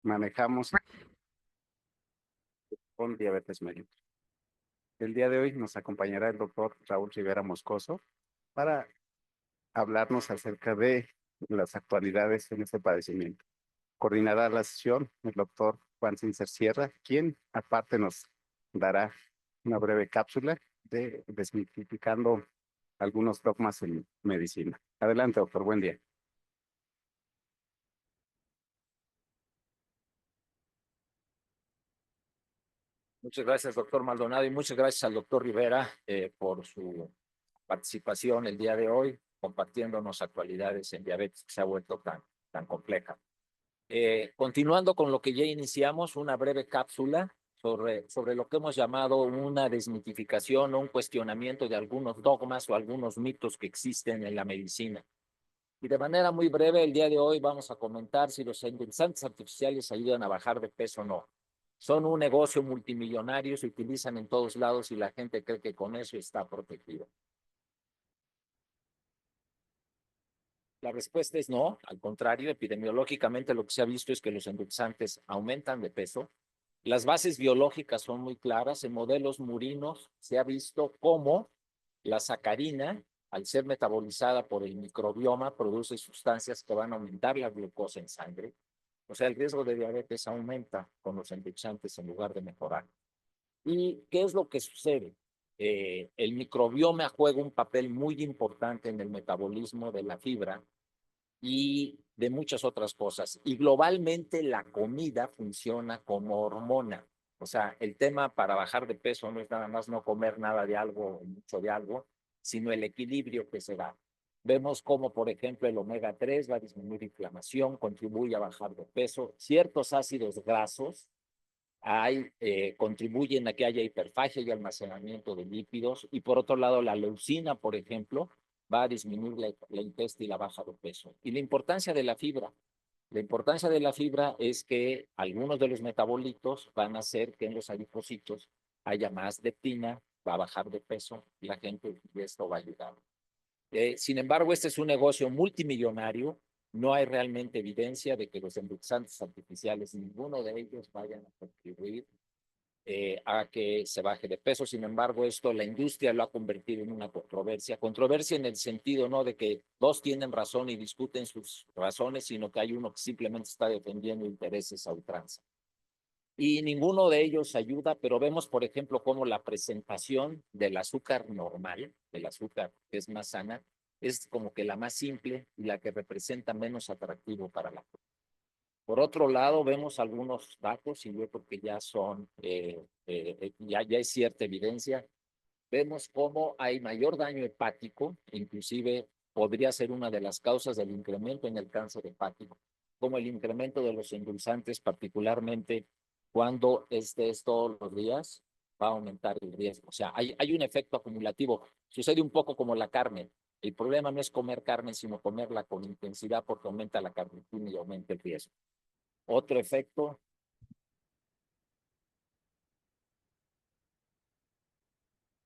manejamos con diabetes mellitus. El día de hoy nos acompañará el doctor Raúl Rivera Moscoso para hablarnos acerca de las actualidades en este padecimiento. Coordinará la sesión el doctor Juan Cincer Sierra, quien aparte nos dará una breve cápsula de desmitificando algunos dogmas en medicina. Adelante, doctor. Buen día. Muchas gracias, doctor Maldonado, y muchas gracias al doctor Rivera por su participación el día de hoy, compartiéndonos actualidades en diabetes que se ha vuelto tan compleja. Continuando con lo que ya iniciamos, una breve cápsula sobre lo que hemos llamado una desmitificación o un cuestionamiento de algunos dogmas o algunos mitos que existen en la medicina. Y de manera muy breve, el día de hoy vamos a comentar si los endulzantes artificiales ayudan a bajar de peso o no. Son un negocio multimillonario, se utilizan en todos lados y la gente cree que con eso está protegido. La respuesta es no, al contrario, epidemiológicamente lo que se ha visto es que los endulzantes aumentan de peso. Las bases biológicas son muy claras. En modelos murinos se ha visto cómo la sacarina, al ser metabolizada por el microbioma, produce sustancias que van a aumentar la glucosa en sangre. O sea, el riesgo de diabetes aumenta con los endulzantes en lugar de mejorar. ¿Y qué es lo que sucede? El microbioma juega un papel muy importante en el metabolismo de la fibra y de muchas otras cosas. Y globalmente la comida funciona como hormona. O sea, el tema para bajar de peso no es nada más no comer nada de algo, mucho de algo, sino el equilibrio que se da. Vemos cómo, por ejemplo, el omega 3 va a disminuir inflamación, contribuye a bajar de peso. Ciertos ácidos grasos contribuyen a que haya hiperfagia y almacenamiento de lípidos. Y por otro lado, la leucina, por ejemplo, va a disminuir la ingesta y la baja de peso. Y la importancia de la fibra. La importancia de la fibra es que algunos de los metabolitos van a hacer que en los adipocitos haya más leptina, va a bajar de peso y la gente, y esto va a ayudar. Sin embargo, este es un negocio multimillonario. No hay realmente evidencia de que los endulzantes artificiales, ninguno de ellos, vayan a contribuir a que se baje de peso. Sin embargo, esto la industria lo ha convertido en una controversia en el sentido no de que dos tienen razón y discuten sus razones, sino que hay uno que simplemente está defendiendo intereses a ultranza. Y ninguno de ellos ayuda, pero vemos, por ejemplo, cómo la presentación del azúcar normal, del azúcar que es más sana, es como que la más simple y la que representa menos atractivo para la gente. Por otro lado, vemos algunos datos, y yo creo que ya son, ya es cierta evidencia. Vemos cómo hay mayor daño hepático, inclusive podría ser una de las causas del incremento en el cáncer hepático, como el incremento de los endulzantes, particularmente cuando este es todos los días, va a aumentar el riesgo. O sea, hay un efecto acumulativo. Sucede un poco como la carne. El problema no es comer carne, sino comerla con intensidad porque aumenta la carnitina y aumenta el riesgo. Otro efecto,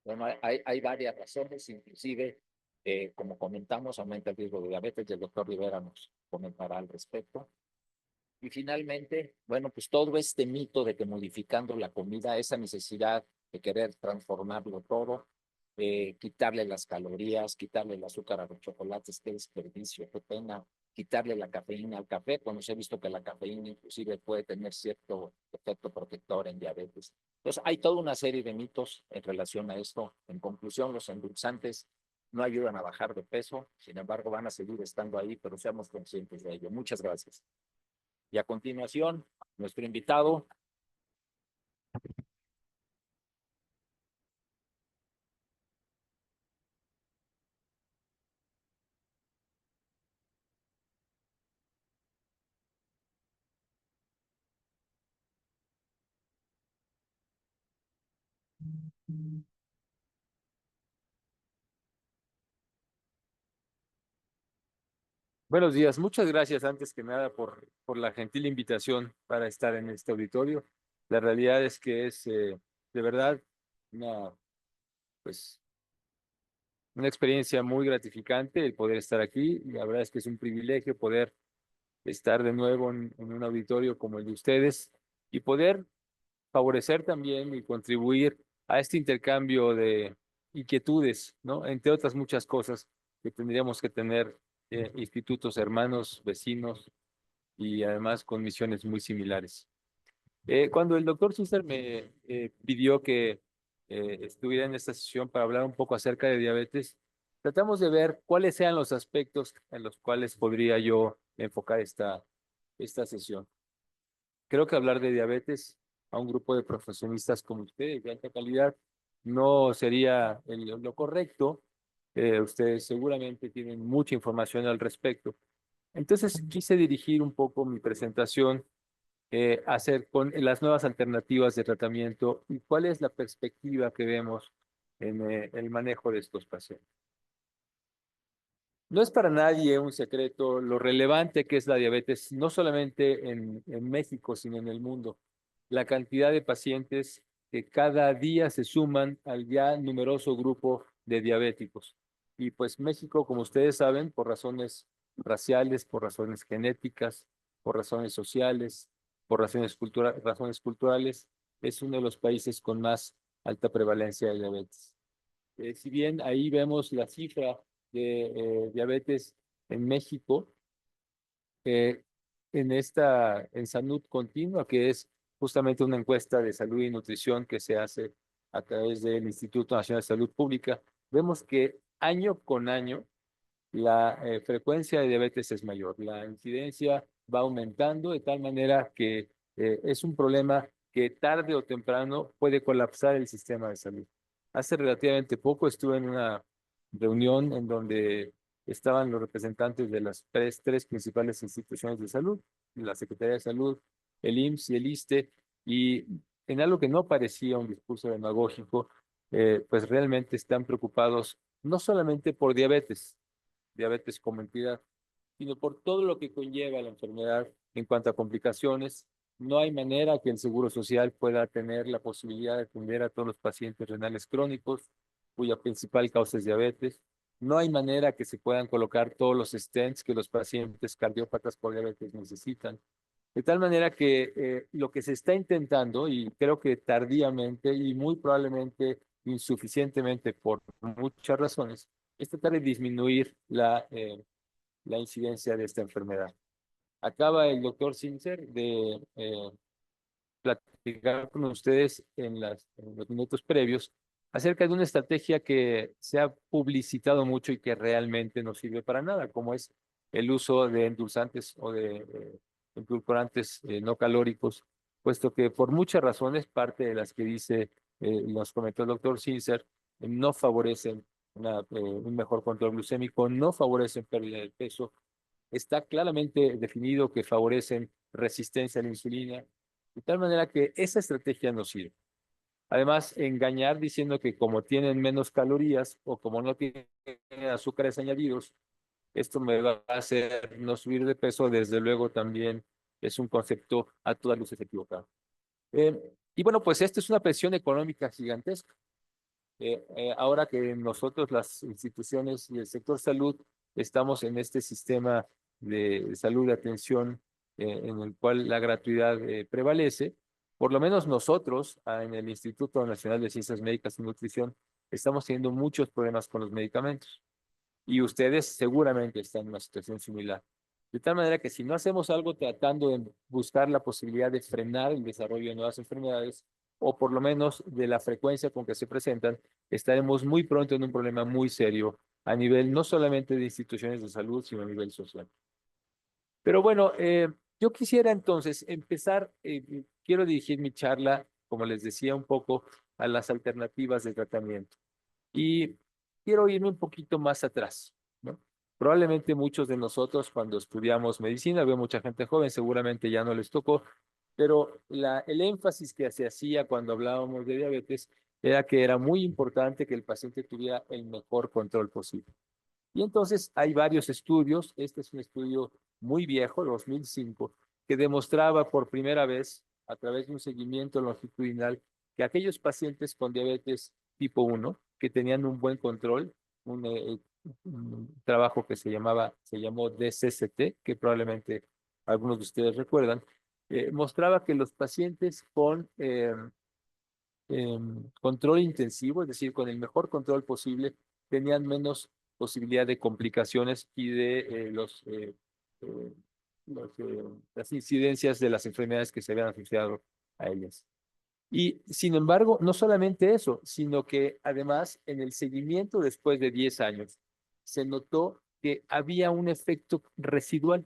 bueno, hay varias razones, inclusive, como comentamos, aumenta el riesgo de diabetes y el doctor Rivera nos comentará al respecto. Y finalmente, bueno, pues todo este mito de que modificando la comida, esa necesidad de querer transformarlo todo, quitarle las calorías, quitarle el azúcar a los chocolates, qué desperdicio, qué pena, quitarle la cafeína al café, cuando se ha visto que la cafeína inclusive puede tener cierto efecto protector en diabetes. Entonces, hay toda una serie de mitos en relación a esto. En conclusión, los endulzantes no ayudan a bajar de peso, sin embargo, van a seguir estando ahí, pero seamos conscientes de ello. Muchas gracias. Y a continuación, nuestro invitado. Buenos días, muchas gracias antes que nada por la gentil invitación para estar en este auditorio. La realidad es que es de verdad una, pues, una experiencia muy gratificante el poder estar aquí. La verdad es que es un privilegio poder estar de nuevo en un auditorio como el de ustedes y poder favorecer también y contribuir a este intercambio de inquietudes, ¿no? Entre otras muchas cosas que tendríamos que tener institutos hermanos, vecinos y además con misiones muy similares. Cuando el doctor César me pidió que estuviera en esta sesión para hablar un poco acerca de diabetes, tratamos de ver cuáles sean los aspectos en los cuales podría yo enfocar esta sesión. Creo que hablar de diabetes a un grupo de profesionistas como ustedes de alta calidad no sería lo correcto. Ustedes seguramente tienen mucha información al respecto. Entonces quise dirigir un poco mi presentación hacer con las nuevas alternativas de tratamiento y cuál es la perspectiva que vemos en el manejo de estos pacientes. No es para nadie un secreto lo relevante que es la diabetes, no solamente en México, sino en el mundo. La cantidad de pacientes que cada día se suman al ya numeroso grupo de diabéticos. Y pues México, como ustedes saben, por razones raciales, por razones genéticas, por razones sociales, por razones culturales, es uno de los países con más alta prevalencia de diabetes. Si bien ahí vemos la cifra de diabetes en México, eh, en Salud Continua, que es justamente una encuesta de salud y nutrición que se hace a través del Instituto Nacional de Salud Pública, vemos que año con año la frecuencia de diabetes es mayor. La incidencia va aumentando de tal manera que es un problema que tarde o temprano puede colapsar el sistema de salud. Hace relativamente poco estuve en una reunión en donde estaban los representantes de las tres principales instituciones de salud, la Secretaría de Salud, el IMSS y el ISSSTE, y en algo que no parecía un discurso demagógico, pues realmente están preocupados no solamente por diabetes como entidad, sino por todo lo que conlleva la enfermedad en cuanto a complicaciones. No hay manera que el Seguro Social pueda tener la posibilidad de atender a todos los pacientes renales crónicos, cuya principal causa es diabetes. No hay manera que se puedan colocar todos los stents que los pacientes cardiópatas por diabetes necesitan. De tal manera que lo que se está intentando, y creo que tardíamente y muy probablemente insuficientemente por muchas razones, es tratar de disminuir la incidencia de esta enfermedad. Acaba el doctor Sincer de platicar con ustedes en los minutos previos acerca de una estrategia que se ha publicitado mucho y que realmente no sirve para nada, como es el uso de endulzantes o de edulcorantes no calóricos, puesto que por muchas razones, parte de las que dice, nos comentó el doctor Sincer, no favorecen un mejor control glucémico, no favorecen pérdida de peso. Está claramente definido que favorecen resistencia a la insulina, de tal manera que esa estrategia no sirve. Además, engañar diciendo que como tienen menos calorías o como no tienen azúcares añadidos, esto me va a hacer no subir de peso, desde luego también es un concepto a todas luces equivocado. Y bueno, pues esta es una presión económica gigantesca. Ahora que nosotros, las instituciones y el sector salud, estamos en este sistema de salud de atención en el cual la gratuidad prevalece, por lo menos nosotros en el Instituto Nacional de Ciencias Médicas y Nutrición estamos teniendo muchos problemas con los medicamentos y ustedes seguramente están en una situación similar. De tal manera que si no hacemos algo tratando de buscar la posibilidad de frenar el desarrollo de nuevas enfermedades, o por lo menos de la frecuencia con que se presentan, estaremos muy pronto en un problema muy serio a nivel no solamente de instituciones de salud, sino a nivel social. Pero bueno, yo quisiera entonces empezar, quiero dirigir mi charla, como les decía, un poco a las alternativas de tratamiento. Y quiero irme un poquito más atrás, ¿no? Probablemente muchos de nosotros cuando estudiamos medicina, veo mucha gente joven, seguramente ya no les tocó, pero el énfasis que se hacía cuando hablábamos de diabetes era que era muy importante que el paciente tuviera el mejor control posible. Y entonces hay varios estudios, este es un estudio muy viejo, 2005, que demostraba por primera vez, a través de un seguimiento longitudinal, que aquellos pacientes con diabetes tipo 1, que tenían un buen control, un trabajo que se llamó DCCT, que probablemente algunos de ustedes recuerdan, mostraba que los pacientes con control intensivo, es decir, con el mejor control posible, tenían menos posibilidad de complicaciones y de eh, las incidencias de las enfermedades que se habían asociado a ellas. Y sin embargo, no solamente eso, sino que además en el seguimiento después de 10 años, se notó que había un efecto residual.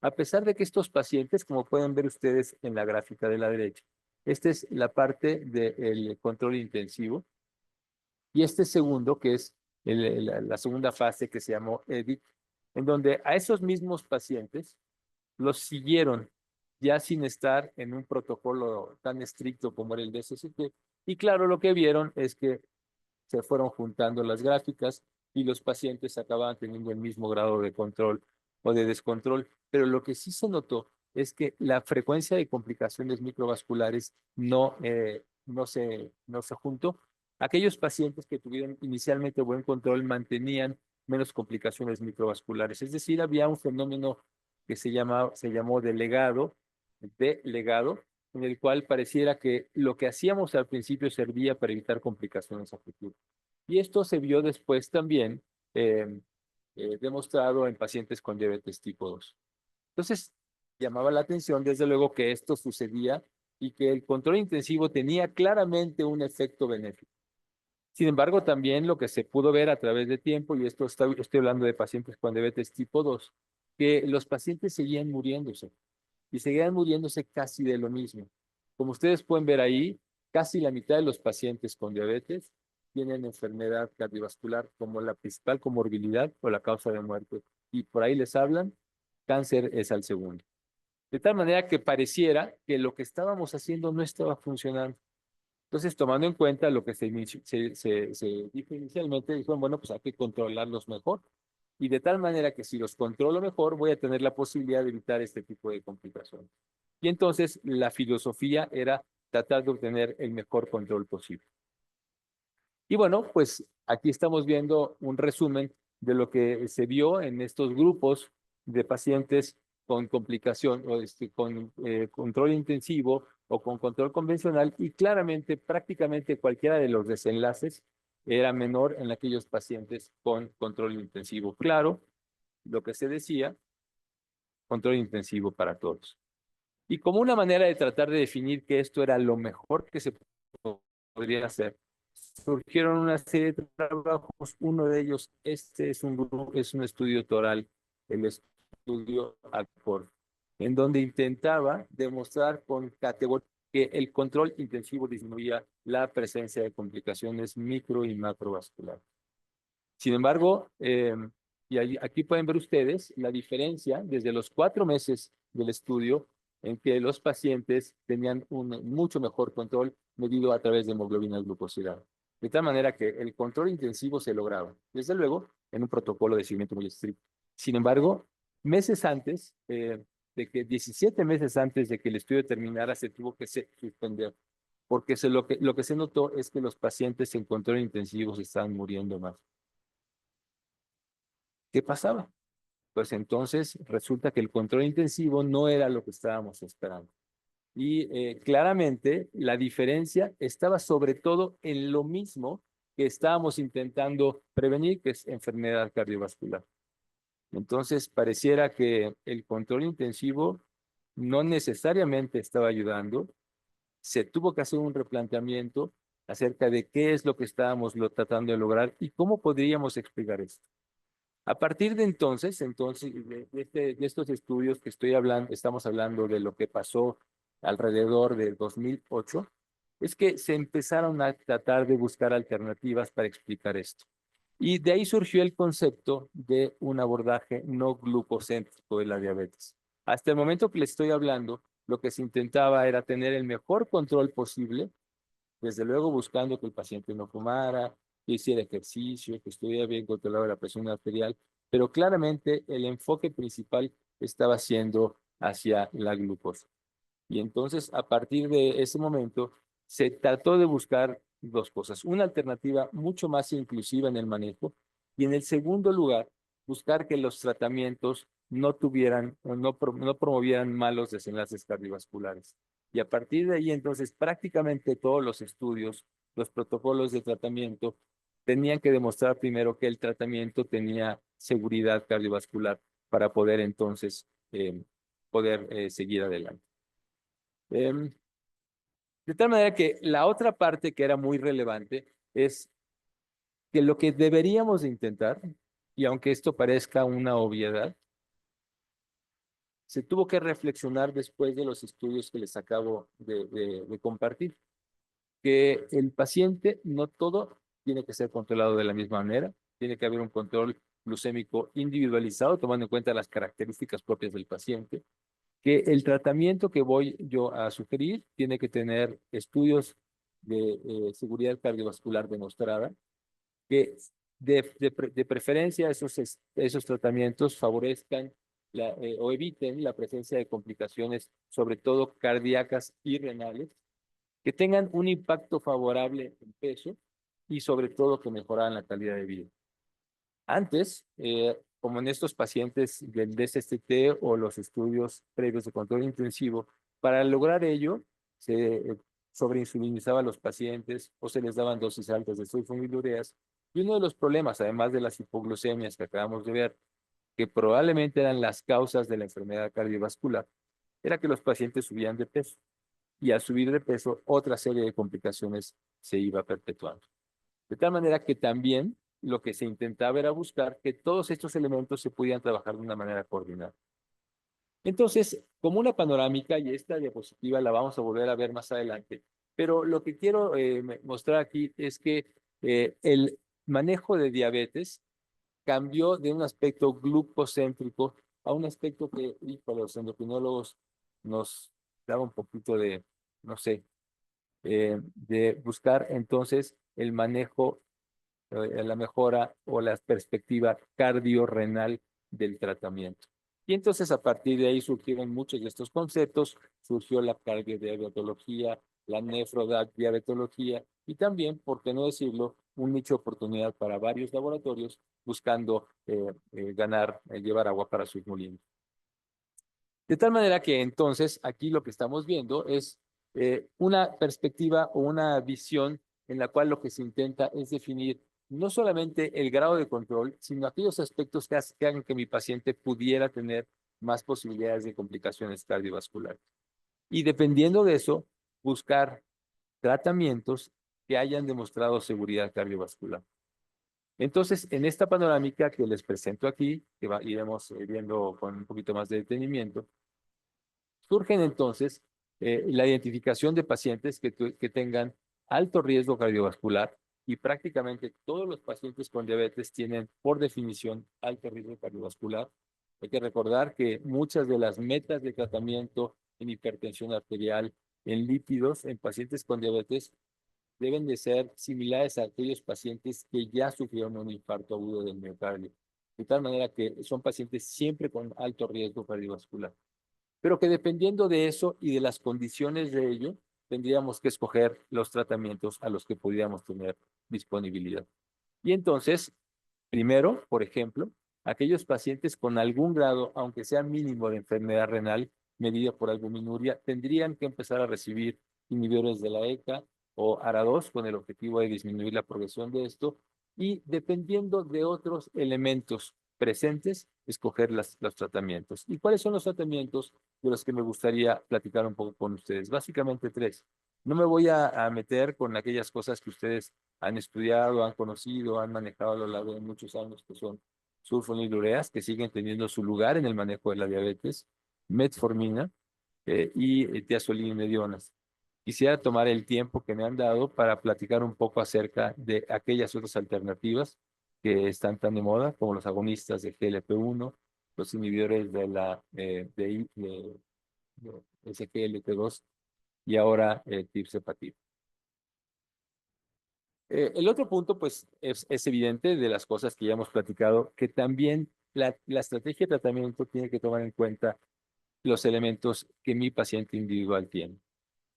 A pesar de que estos pacientes, como pueden ver ustedes en la gráfica de la derecha, esta es la parte del control intensivo, y este segundo, que es la segunda fase que se llamó EDIT, en donde a esos mismos pacientes los siguieron ya sin estar en un protocolo tan estricto como era el DSCT. Y claro, lo que vieron es que se fueron juntando las gráficas y los pacientes acababan teniendo el mismo grado de control o de descontrol. Pero lo que sí se notó es que la frecuencia de complicaciones microvasculares no se juntó. Aquellos pacientes que tuvieron inicialmente buen control mantenían menos complicaciones microvasculares. Es decir, había un fenómeno que se llamó de legado, en el cual pareciera que lo que hacíamos al principio servía para evitar complicaciones a futuro. Y esto se vio después también demostrado en pacientes con diabetes tipo 2. Entonces, llamaba la atención, desde luego, que esto sucedía y que el control intensivo tenía claramente un efecto benéfico. Sin embargo, también lo que se pudo ver a través de tiempo, y esto estoy hablando de pacientes con diabetes tipo 2, que los pacientes seguían muriéndose y seguían muriéndose casi de lo mismo. Como ustedes pueden ver ahí, casi la mitad de los pacientes con diabetes tienen enfermedad cardiovascular como la principal comorbilidad o la causa de muerte. Y por ahí les hablan, cáncer es al segundo. De tal manera que pareciera que lo que estábamos haciendo no estaba funcionando. Entonces, tomando en cuenta lo que se dijo inicialmente, dijeron, bueno, pues hay que controlarlos mejor. Y de tal manera que si los controlo mejor, voy a tener la posibilidad de evitar este tipo de complicaciones. Y entonces la filosofía era tratar de obtener el mejor control posible. Y bueno, pues aquí estamos viendo un resumen de lo que se vio en estos grupos de pacientes con complicación o con control intensivo o con control convencional, y claramente prácticamente cualquiera de los desenlaces era menor en aquellos pacientes con control intensivo. Claro, lo que se decía, control intensivo para todos. Y como una manera de tratar de definir que esto era lo mejor que se podría hacer, surgieron una serie de trabajos. Uno de ellos, este es es un estudio toral, el estudio ACCORD, en donde intentaba demostrar con categoría que el control intensivo disminuía la presencia de complicaciones micro y macrovasculares. Sin embargo, aquí pueden ver ustedes la diferencia desde los 4 meses del estudio, en que los pacientes tenían un mucho mejor control medido a través de hemoglobina glucosilada. De tal manera que el control intensivo se lograba, desde luego, en un protocolo de seguimiento muy estricto. Sin embargo, meses antes, 17 meses antes de que el estudio terminara, se tuvo que suspender, porque lo que se notó es que los pacientes en control intensivo se estaban muriendo más. ¿Qué pasaba? Pues entonces resulta que el control intensivo no era lo que estábamos esperando. Y claramente la diferencia estaba sobre todo en lo mismo que estábamos intentando prevenir, que es enfermedad cardiovascular. Entonces pareciera que el control intensivo no necesariamente estaba ayudando. Se tuvo que hacer un replanteamiento acerca de qué es lo que estábamos tratando de lograr y cómo podríamos explicar esto. A partir de entonces, de estos estudios que estamos hablando de lo que pasó alrededor del 2008, es que se empezaron a tratar de buscar alternativas para explicar esto. Y de ahí surgió el concepto de un abordaje no glucocéntrico de la diabetes. Hasta el momento que les estoy hablando, lo que se intentaba era tener el mejor control posible, desde luego buscando que el paciente no fumara, que hiciera ejercicio, que estuviera bien controlada la presión arterial, pero claramente el enfoque principal estaba siendo hacia la glucosa. Y entonces, a partir de ese momento, se trató de buscar dos cosas: una alternativa mucho más inclusiva en el manejo, y en el segundo lugar, buscar que los tratamientos no tuvieran o no promovieran malos desenlaces cardiovasculares. Y a partir de ahí, entonces, prácticamente todos los estudios, los protocolos de tratamiento, tenían que demostrar primero que el tratamiento tenía seguridad cardiovascular para poder entonces seguir adelante. De tal manera que la otra parte que era muy relevante es que lo que deberíamos de intentar, y aunque esto parezca una obviedad, se tuvo que reflexionar después de los estudios que les acabo de compartir, que el paciente no todo tiene que ser controlado de la misma manera, tiene que haber un control glucémico individualizado, tomando en cuenta las características propias del paciente, que el tratamiento que voy yo a sugerir tiene que tener estudios de seguridad cardiovascular demostrada, que de preferencia esos tratamientos favorezcan o eviten la presencia de complicaciones, sobre todo cardíacas y renales, que tengan un impacto favorable en peso y sobre todo que mejoraran la calidad de vida. Antes, como en estos pacientes del DSST o los estudios previos de control intensivo, para lograr ello se sobreinsulinizaba a los pacientes o se les daban dosis altas de sulfonilureas. Y uno de los problemas, además de las hipoglucemias que acabamos de ver, que probablemente eran las causas de la enfermedad cardiovascular, era que los pacientes subían de peso. Y al subir de peso, otra serie de complicaciones se iba perpetuando. De tal manera que también lo que se intentaba era buscar que todos estos elementos se pudieran trabajar de una manera coordinada. Entonces, como una panorámica, y esta diapositiva la vamos a volver a ver más adelante, pero lo que quiero mostrar aquí es que el manejo de diabetes cambió de un aspecto glucocéntrico a un aspecto que, para los endocrinólogos, nos daba un poquito de, no sé, de buscar entonces el manejo, la mejora o la perspectiva cardiorrenal del tratamiento. Y entonces a partir de ahí surgieron muchos de estos conceptos, surgió la cardiodiabetología, la nefrodiabetología y también, por qué no decirlo, un nicho de oportunidad para varios laboratorios buscando llevar agua para sus molinos. De tal manera que entonces aquí lo que estamos viendo es una perspectiva o una visión en la cual lo que se intenta es definir no solamente el grado de control, sino aquellos aspectos que hagan que mi paciente pudiera tener más posibilidades de complicaciones cardiovasculares. Y dependiendo de eso, buscar tratamientos que hayan demostrado seguridad cardiovascular. Entonces, en esta panorámica que les presento aquí, que iremos viendo con un poquito más de detenimiento, surgen entonces la identificación de pacientes que tengan alto riesgo cardiovascular y prácticamente todos los pacientes con diabetes tienen por definición alto riesgo cardiovascular. Hay que recordar que muchas de las metas de tratamiento en hipertensión arterial, en lípidos, en pacientes con diabetes, deben de ser similares a aquellos pacientes que ya sufrieron un infarto agudo del miocardio. De tal manera que son pacientes siempre con alto riesgo cardiovascular, pero que dependiendo de eso y de las condiciones de ello, tendríamos que escoger los tratamientos a los que pudiéramos tener disponibilidad. Y entonces, primero, por ejemplo, aquellos pacientes con algún grado, aunque sea mínimo, de enfermedad renal medida por albuminuria, tendrían que empezar a recibir inhibidores de la ECA o ARA2 con el objetivo de disminuir la progresión de esto y dependiendo de otros elementos presentes, escoger los tratamientos. ¿Y cuáles son los tratamientos de los que me gustaría platicar un poco con ustedes? Básicamente tres. No me voy a meter con aquellas cosas que ustedes han estudiado, han conocido, han manejado a lo largo de muchos años, que son sulfonilureas, que siguen teniendo su lugar en el manejo de la diabetes, metformina y tiazolinidionas. Quisiera tomar el tiempo que me han dado para platicar un poco acerca de aquellas otras alternativas que están tan de moda, como los agonistas de GLP-1, los inhibidores de la de SGLT2 y ahora tirzepatide. El otro punto, pues, es evidente de las cosas que ya hemos platicado, que también la estrategia de tratamiento tiene que tomar en cuenta los elementos que mi paciente individual tiene.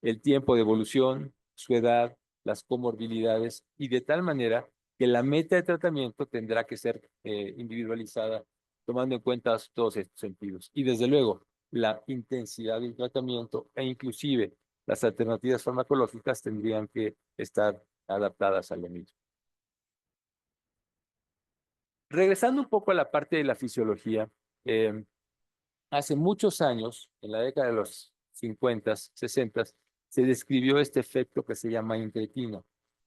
El tiempo de evolución, su edad, las comorbilidades, y de tal manera que la meta de tratamiento tendrá que ser individualizada tomando en cuenta todos estos sentidos. Y desde luego, la intensidad del tratamiento e inclusive las alternativas farmacológicas tendrían que estar adaptadas a lo mismo. Regresando un poco a la parte de la fisiología, hace muchos años, en la década de los 50, 60, se describió este efecto que se llama incretina.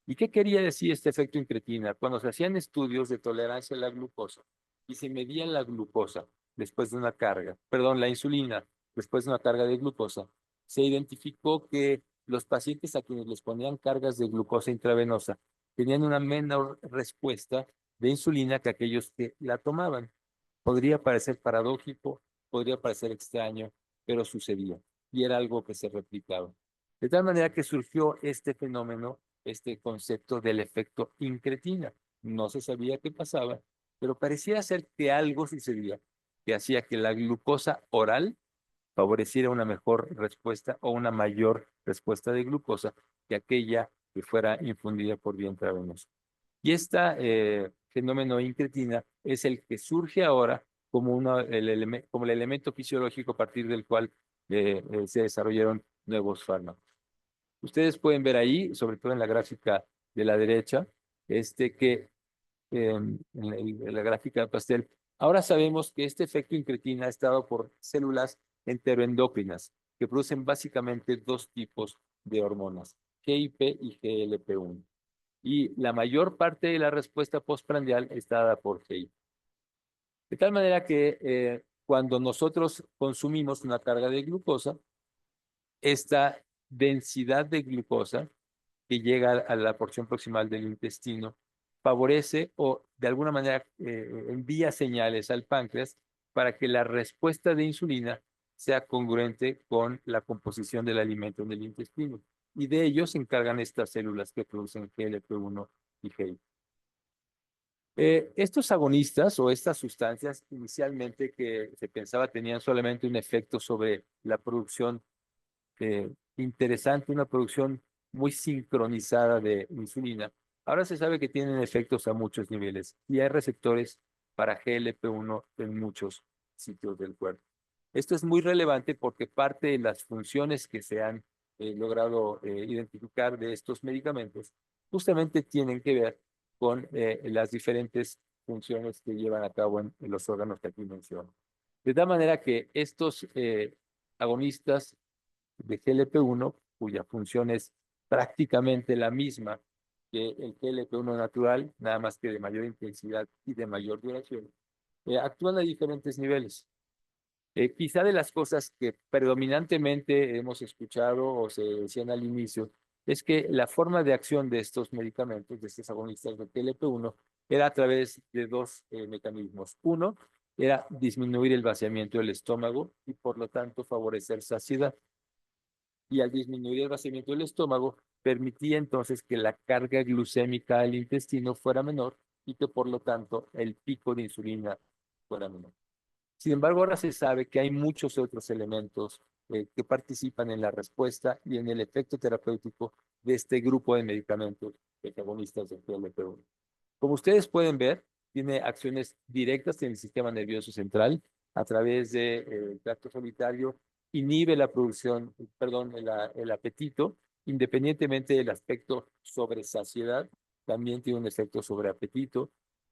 ¿Y qué quería decir este efecto incretina? Cuando se hacían estudios de tolerancia a la glucosa y se medía la glucosa después de una carga, perdón, la insulina después de una carga de glucosa, se identificó que los pacientes a quienes les ponían cargas de glucosa intravenosa tenían una menor respuesta de insulina que aquellos que la tomaban. Podría parecer paradójico, podría parecer extraño, pero sucedía y era algo que se replicaba. De tal manera que surgió este fenómeno, este concepto del efecto incretina. No se sabía qué pasaba, pero parecía ser que algo sucedía que hacía que la glucosa oral favoreciera una mejor respuesta o una mayor respuesta de glucosa que aquella que fuera infundida por vía intravenosa. Y este fenómeno incretina es el que surge ahora como, como el elemento fisiológico a partir del cual se desarrollaron nuevos fármacos. Ustedes pueden ver ahí, sobre todo en la gráfica de la derecha, que en la gráfica de pastel, ahora sabemos que este efecto incretina está dado por células enteroendocrinas que producen básicamente dos tipos de hormonas, GIP y GLP-1. Y la mayor parte de la respuesta postprandial está dada por GIP. De tal manera que cuando nosotros consumimos una carga de glucosa, esta densidad de glucosa que llega a la porción proximal del intestino favorece o de alguna manera envía señales al páncreas para que la respuesta de insulina sea congruente con la composición del alimento en el intestino. Y de ello se encargan estas células que producen GLP-1 y GI. Estos agonistas o estas sustancias inicialmente que se pensaba tenían solamente un efecto sobre la producción interesante, una producción muy sincronizada de insulina. Ahora se sabe que tienen efectos a muchos niveles y hay receptores para GLP-1 en muchos sitios del cuerpo. Esto es muy relevante porque parte de las funciones que se han logrado identificar de estos medicamentos justamente tienen que ver con las diferentes funciones que llevan a cabo en los órganos que aquí menciono. De tal manera que estos agonistas de GLP-1, cuya función es prácticamente la misma que el GLP-1 natural, nada más que de mayor intensidad y de mayor duración, actúan a diferentes niveles. Quizá de las cosas que predominantemente hemos escuchado o se decían al inicio, es que la forma de acción de estos medicamentos, de estos agonistas de GLP-1, era a través de dos mecanismos. Uno era disminuir el vaciamiento del estómago y por lo tanto favorecer saciedad. Y al disminuir el vaciamiento del estómago, permitía entonces que la carga glucémica al intestino fuera menor y que por lo tanto el pico de insulina fuera menor. Sin embargo, ahora se sabe que hay muchos otros elementos que participan en la respuesta y en el efecto terapéutico de este grupo de medicamentos agonistas de GLP-1. Como ustedes pueden ver, tiene acciones directas en el sistema nervioso central a través del tracto solitario, inhibe la producción, perdón, el apetito, independientemente del aspecto sobre saciedad, también tiene un efecto sobre apetito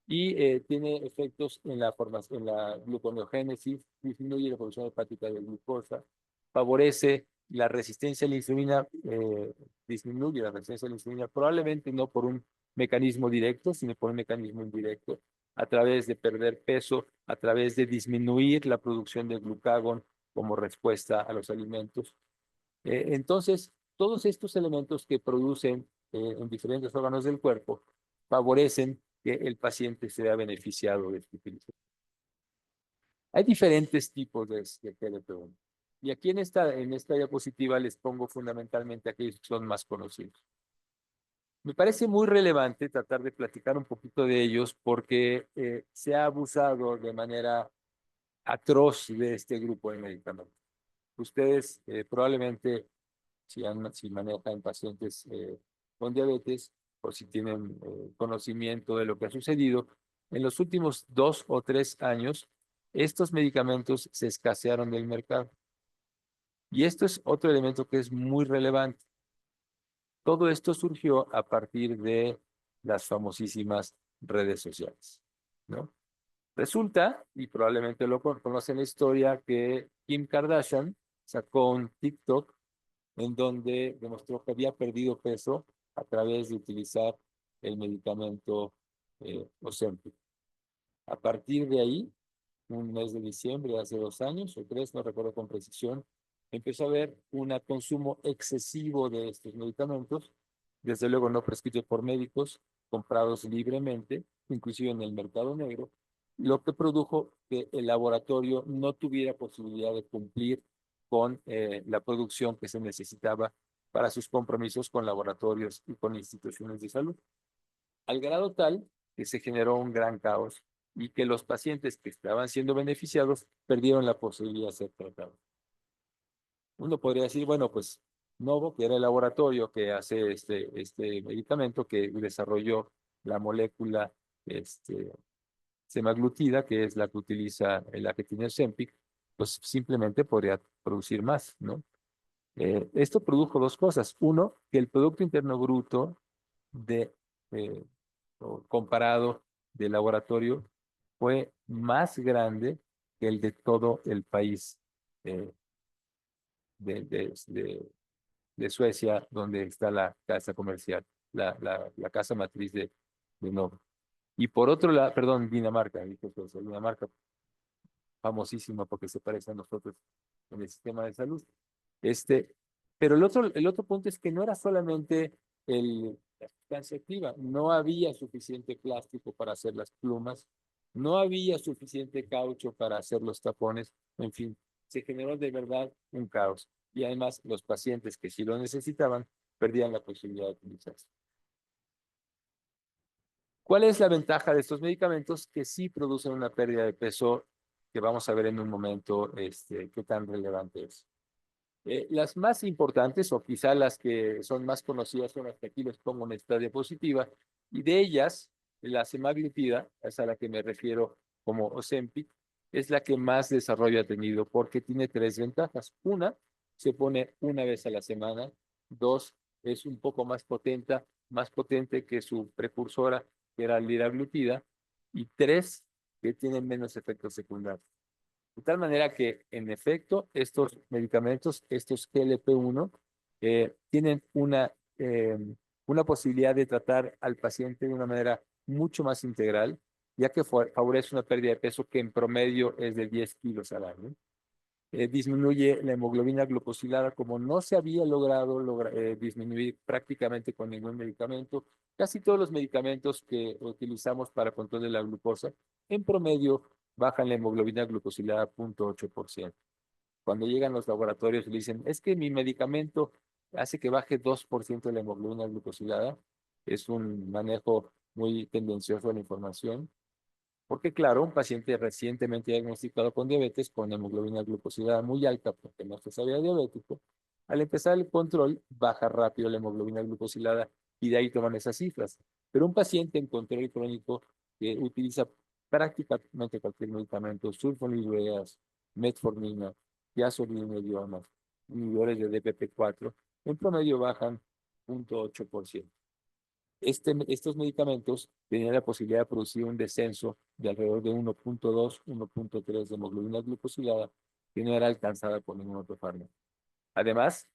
y tiene efectos en la gluconeogénesis, disminuye la producción hepática de glucosa, favorece la resistencia a la insulina, disminuye la resistencia a la insulina, probablemente no por un mecanismo directo, sino por un mecanismo indirecto, a través de perder peso, a través de disminuir la producción de glucagón como respuesta a los alimentos. Entonces, todos estos elementos que producen en diferentes órganos del cuerpo favorecen que el paciente sea beneficiado de esta utilización. Hay diferentes tipos de GLP-1. Y aquí en esta diapositiva les pongo fundamentalmente aquellos que son más conocidos. Me parece muy relevante tratar de platicar un poquito de ellos porque se ha abusado de manera atroz de este grupo de medicamentos. Ustedes probablemente, si manejan pacientes con diabetes o si tienen conocimiento de lo que ha sucedido, en los últimos 2 o 3 años estos medicamentos se escasearon del mercado. Y esto es otro elemento que es muy relevante. Todo esto surgió a partir de las famosísimas redes sociales, ¿no? Resulta, y probablemente lo conocen la historia, que Kim Kardashian sacó un TikTok en donde demostró que había perdido peso a través de utilizar el medicamento Ozempic. A partir de ahí, un mes de diciembre de hace 2 años o 3, no recuerdo con precisión, empezó a haber un consumo excesivo de estos medicamentos, desde luego no prescritos por médicos, comprados libremente, inclusive en el mercado negro, lo que produjo que el laboratorio no tuviera posibilidad de cumplir con la producción que se necesitaba para sus compromisos con laboratorios y con instituciones de salud, al grado tal que se generó un gran caos y que los pacientes que estaban siendo beneficiados perdieron la posibilidad de ser tratados. Uno podría decir, bueno, pues Novo, que era el laboratorio que hace este medicamento, que desarrolló la molécula semaglutida, que es la que utiliza la que tiene Ozempic, pues simplemente podría producir más, ¿no? Esto produjo dos cosas. Uno, que el Producto Interno Bruto de, comparado del laboratorio fue más grande que el de todo el país eh, de, de, de, de Suecia, donde está la casa comercial, la casa matriz de Novo. Y por otro lado, perdón, Dinamarca, dije Suecia, Dinamarca, famosísima porque se parece a nosotros en el sistema de salud. Este, pero el otro punto es que no era solamente la sustancia activa, no había suficiente plástico para hacer las plumas, no había suficiente caucho para hacer los tapones, en fin, se generó de verdad un caos. Y además los pacientes que sí lo necesitaban perdían la posibilidad de utilizarse. ¿Cuál es la ventaja de estos medicamentos? Que sí producen una pérdida de peso, que vamos a ver en un momento qué tan relevante es. Las más importantes, o quizá las que son más conocidas, son las que aquí les pongo en esta diapositiva, y de ellas, la semaglutida, es a la que me refiero como Ozempic, es la que más desarrollo ha tenido porque tiene tres ventajas. Una, se pone una vez a la semana. Dos, es un poco más potente que su precursora, que era liraglutida. Y tres, que tiene menos efectos secundarios. De tal manera que, en efecto, estos medicamentos, estos GLP-1, tienen una posibilidad de tratar al paciente de una manera mucho más integral, ya que favorece una pérdida de peso que en promedio es de 10 kilos al año. Disminuye la hemoglobina glucosilada como no se había logrado disminuir prácticamente con ningún medicamento. Casi todos los medicamentos que utilizamos para control de la glucosa, en promedio, bajan la hemoglobina glucosilada 0.8%. Cuando llegan los laboratorios y le dicen, es que mi medicamento hace que baje 2% de la hemoglobina glucosilada, es un manejo muy tendencioso de la información. Porque claro, un paciente recientemente diagnosticado con diabetes, con hemoglobina glucosilada muy alta, porque no se sabía diabético, al empezar el control, baja rápido la hemoglobina glucosilada y de ahí toman esas cifras. Pero un paciente en control crónico que utiliza prácticamente cualquier medicamento, sulfonilureas, metformina, diazolinium, inhibidores de DPP-4, en promedio bajan 0.8%. Estos medicamentos tenían la posibilidad de producir un descenso de alrededor de 1.2, 1.3 de hemoglobina glucosilada, que no era alcanzada por ningún otro fármaco. Además,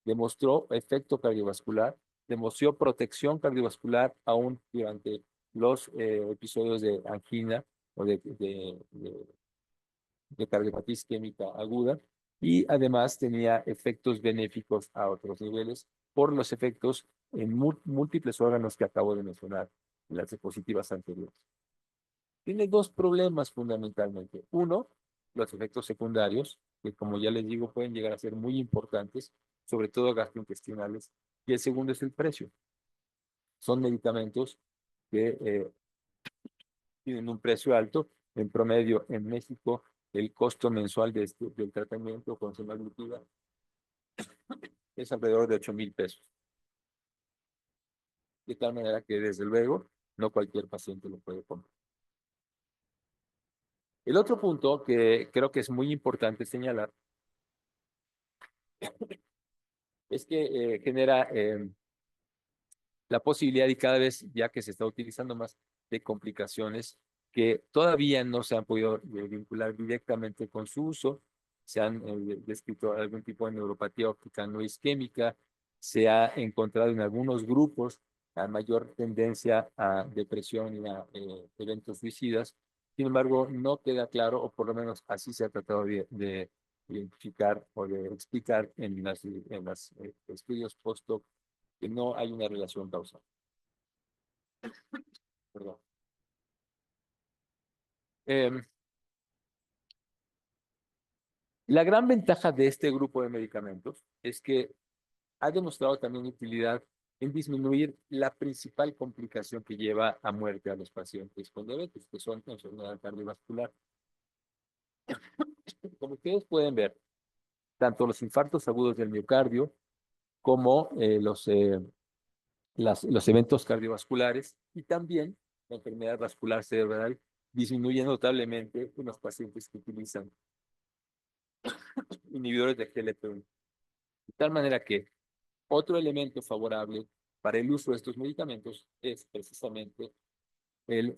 demostró efecto cardiovascular, demostró protección cardiovascular aún durante los episodios de angina o de cardiopatía isquémica aguda, y además tenía efectos benéficos a otros niveles por los efectos en múltiples órganos que acabo de mencionar en las diapositivas anteriores. Tiene dos problemas fundamentalmente. Uno, los efectos secundarios, que como ya les digo pueden llegar a ser muy importantes, sobre todo gastrointestinales, y el segundo es el precio. Son medicamentos que tienen un precio alto. En promedio, en México, el costo mensual del tratamiento con semaglutida es alrededor de 8,000 pesos. De tal manera que, desde luego, no cualquier paciente lo puede comprar. El otro punto que creo que es muy importante señalar es que genera la posibilidad y cada vez ya que se está utilizando más de complicaciones que todavía no se han podido vincular directamente con su uso. Se han descrito algún tipo de neuropatía óptica no isquémica, se ha encontrado en algunos grupos la mayor tendencia a depresión y a eventos suicidas. Sin embargo, no queda claro, o por lo menos así se ha tratado de identificar o de explicar en las estudios post-hoc que no hay una relación causal. Perdón. La gran ventaja de este grupo de medicamentos es que ha demostrado también utilidad en disminuir la principal complicación que lleva a muerte a los pacientes con diabetes, que son enfermedad cardiovascular. Como ustedes pueden ver, tanto los infartos agudos del miocardio como los eventos cardiovasculares y también la enfermedad vascular cerebral disminuye notablemente en los pacientes que utilizan inhibidores de GLP-1. De tal manera que otro elemento favorable para el uso de estos medicamentos es precisamente el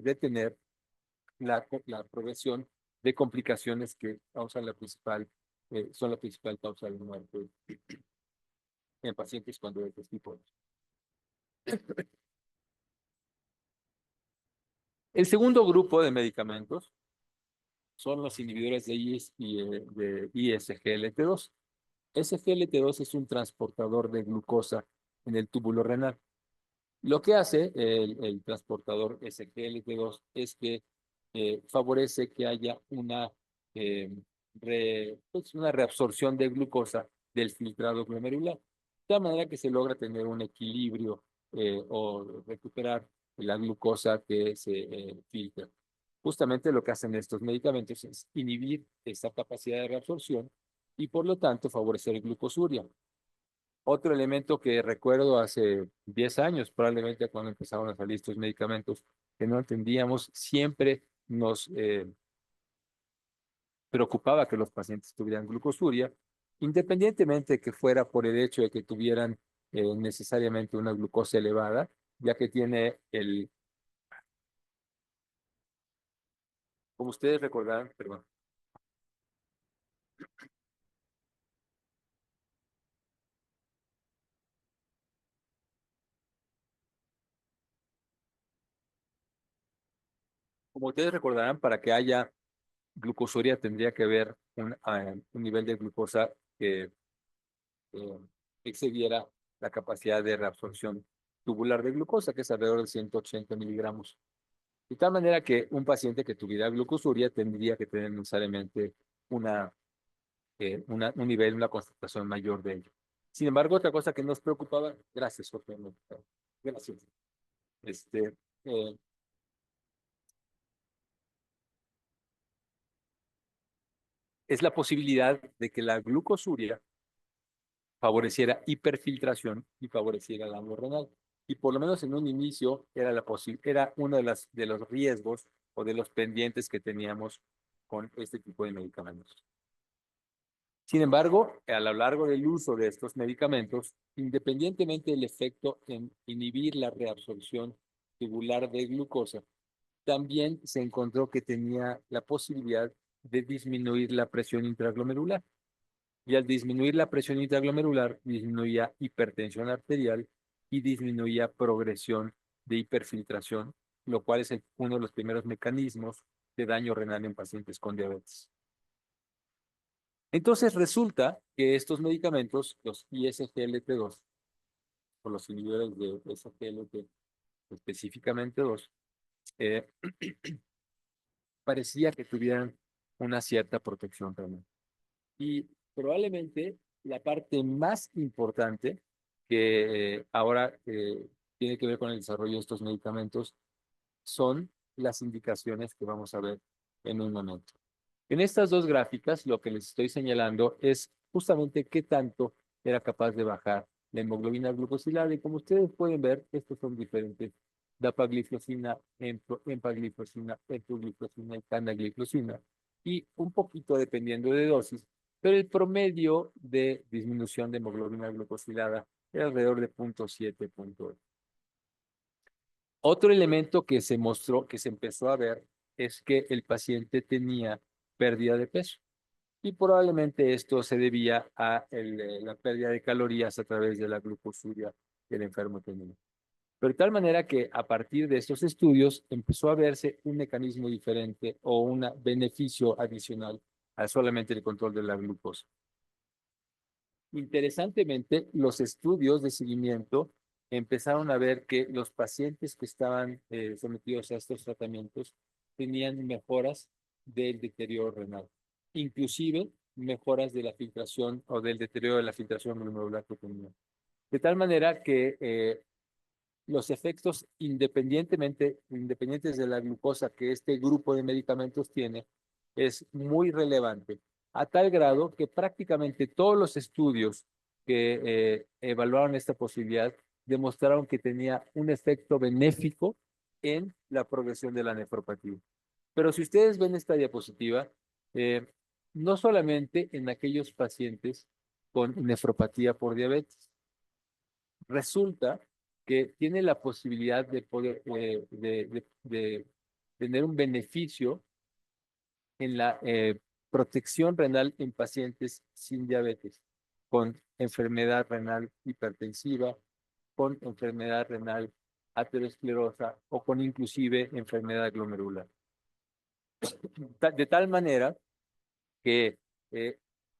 detener la progresión de complicaciones que causan son la principal causa de muerte en pacientes con diabetes tipo 2. El segundo grupo de medicamentos son los inhibidores de ISGLT2. SGLT2 es un transportador de glucosa en el túbulo renal. Lo que hace el transportador SGLT2 es que favorece que haya una reabsorción de glucosa del filtrado glomerular, de tal manera que se logra tener un equilibrio o recuperar la glucosa que se filtra. Justamente lo que hacen estos medicamentos es inhibir esa capacidad de reabsorción y por lo tanto favorecer glucosuria. Otro elemento que recuerdo hace 10 años, probablemente cuando empezaron a salir estos medicamentos que no entendíamos, siempre nos preocupaba que los pacientes tuvieran glucosuria, independientemente de que fuera por el hecho de que tuvieran necesariamente una glucosa elevada, ya que tiene como ustedes recordarán, perdón, como ustedes recordarán, para que haya glucosuria tendría que haber un nivel de glucosa que eh, excediera la capacidad de reabsorción tubular de glucosa, que es alrededor de 180 miligramos. De tal manera que un paciente que tuviera glucosuria tendría que tener necesariamente un nivel, una concentración mayor de ello. Sin embargo, otra cosa que nos preocupaba, gracias, Jorge, gracias, este, eh, es la posibilidad de que la glucosuria favoreciera hiperfiltración y favoreciera la daño renal. Y por lo menos en un inicio era uno de los riesgos o de los pendientes que teníamos con este tipo de medicamentos. Sin embargo, a lo largo del uso de estos medicamentos, independientemente del efecto en inhibir la reabsorción tubular de glucosa, también se encontró que tenía la posibilidad de disminuir la presión intraglomerular. Y al disminuir la presión intraglomerular, disminuía hipertensión arterial y disminuía progresión de hiperfiltración, lo cual es uno de los primeros mecanismos de daño renal en pacientes con diabetes. Entonces resulta que estos medicamentos, los ISGLT2, o los inhibidores de SGLT, específicamente 2, eh, parecía que tuvieran una cierta protección renal. Y probablemente la parte más importante que ahora tiene que ver con el desarrollo de estos medicamentos son las indicaciones que vamos a ver en un momento. En estas dos gráficas, lo que les estoy señalando es justamente qué tanto era capaz de bajar la hemoglobina glucosilada. Y como ustedes pueden ver, estos son diferentes dapagliflozina, empagliflozina, etugliflozina y canagliflozina, y un poquito dependiendo de dosis, pero el promedio de disminución de hemoglobina glucosilada era alrededor de 0.7, 0.8. Otro elemento que se mostró, que se empezó a ver, es que el paciente tenía pérdida de peso. Y probablemente esto se debía a la pérdida de calorías a través de la glucosuria que el enfermo tenía. Pero de tal manera que a partir de estos estudios empezó a verse un mecanismo diferente o un beneficio adicional a solamente el control de la glucosa. Interesantemente, los estudios de seguimiento empezaron a ver que los pacientes que estaban sometidos a estos tratamientos tenían mejoras del deterioro renal, inclusive mejoras de la filtración o del deterioro de la filtración glomerular que tenían. De tal manera que los efectos independientes de la glucosa que este grupo de medicamentos tiene es muy relevante, a tal grado que prácticamente todos los estudios que evaluaron esta posibilidad demostraron que tenía un efecto benéfico en la progresión de la nefropatía. Pero si ustedes ven esta diapositiva, no solamente en aquellos pacientes con nefropatía por diabetes, resulta que tiene la posibilidad de poder de tener un beneficio en la protección renal en pacientes sin diabetes, con enfermedad renal hipertensiva, con enfermedad renal aterosclerosa o con inclusive enfermedad glomerular. De tal manera que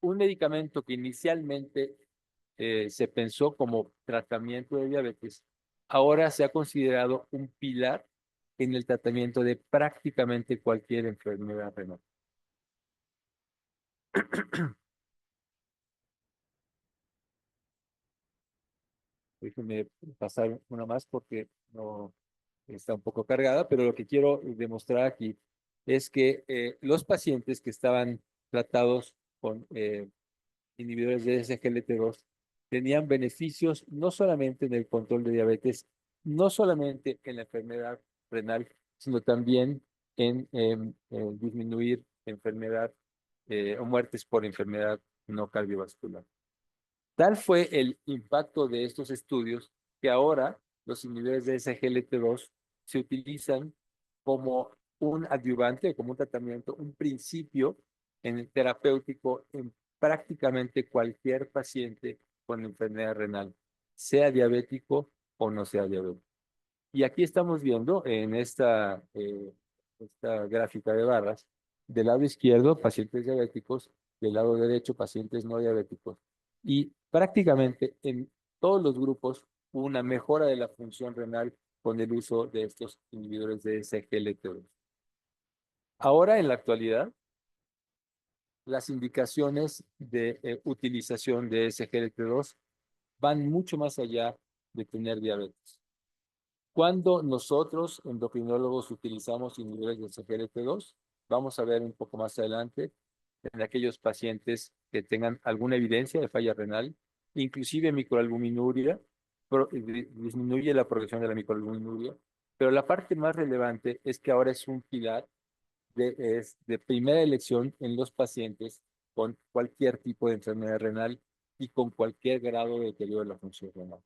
un medicamento que inicialmente se pensó como tratamiento de diabetes, ahora se ha considerado un pilar en el tratamiento de prácticamente cualquier enfermedad renal. Déjenme pasar una más porque no está un poco cargada, pero lo que quiero demostrar aquí es que los pacientes que estaban tratados con inhibidores de SGLT2 tenían beneficios no solamente en el control de diabetes, no solamente en la enfermedad renal, sino también en disminuir enfermedad o muertes por enfermedad no cardiovascular. Tal fue el impacto de estos estudios que ahora los inhibidores de SGLT2 se utilizan como un adyuvante, como un tratamiento, un principio en el terapéutico en prácticamente cualquier paciente con enfermedad renal, sea diabético o no sea diabético. Y aquí estamos viendo en esta gráfica de barras, del lado izquierdo, pacientes diabéticos, del lado derecho, pacientes no diabéticos. Y prácticamente en todos los grupos hubo una mejora de la función renal con el uso de estos inhibidores de SGLT2. Ahora, en la actualidad, las indicaciones de utilización de SGLT2 van mucho más allá de tener diabetes. Cuando nosotros, endocrinólogos, utilizamos inhibidores de SGLT2, vamos a ver un poco más adelante en aquellos pacientes que tengan alguna evidencia de falla renal, inclusive microalbuminuria, disminuye la progresión de la microalbuminuria, pero la parte más relevante es que ahora es un pilar es de primera elección en los pacientes con cualquier tipo de enfermedad renal y con cualquier grado de deterioro de la función renal.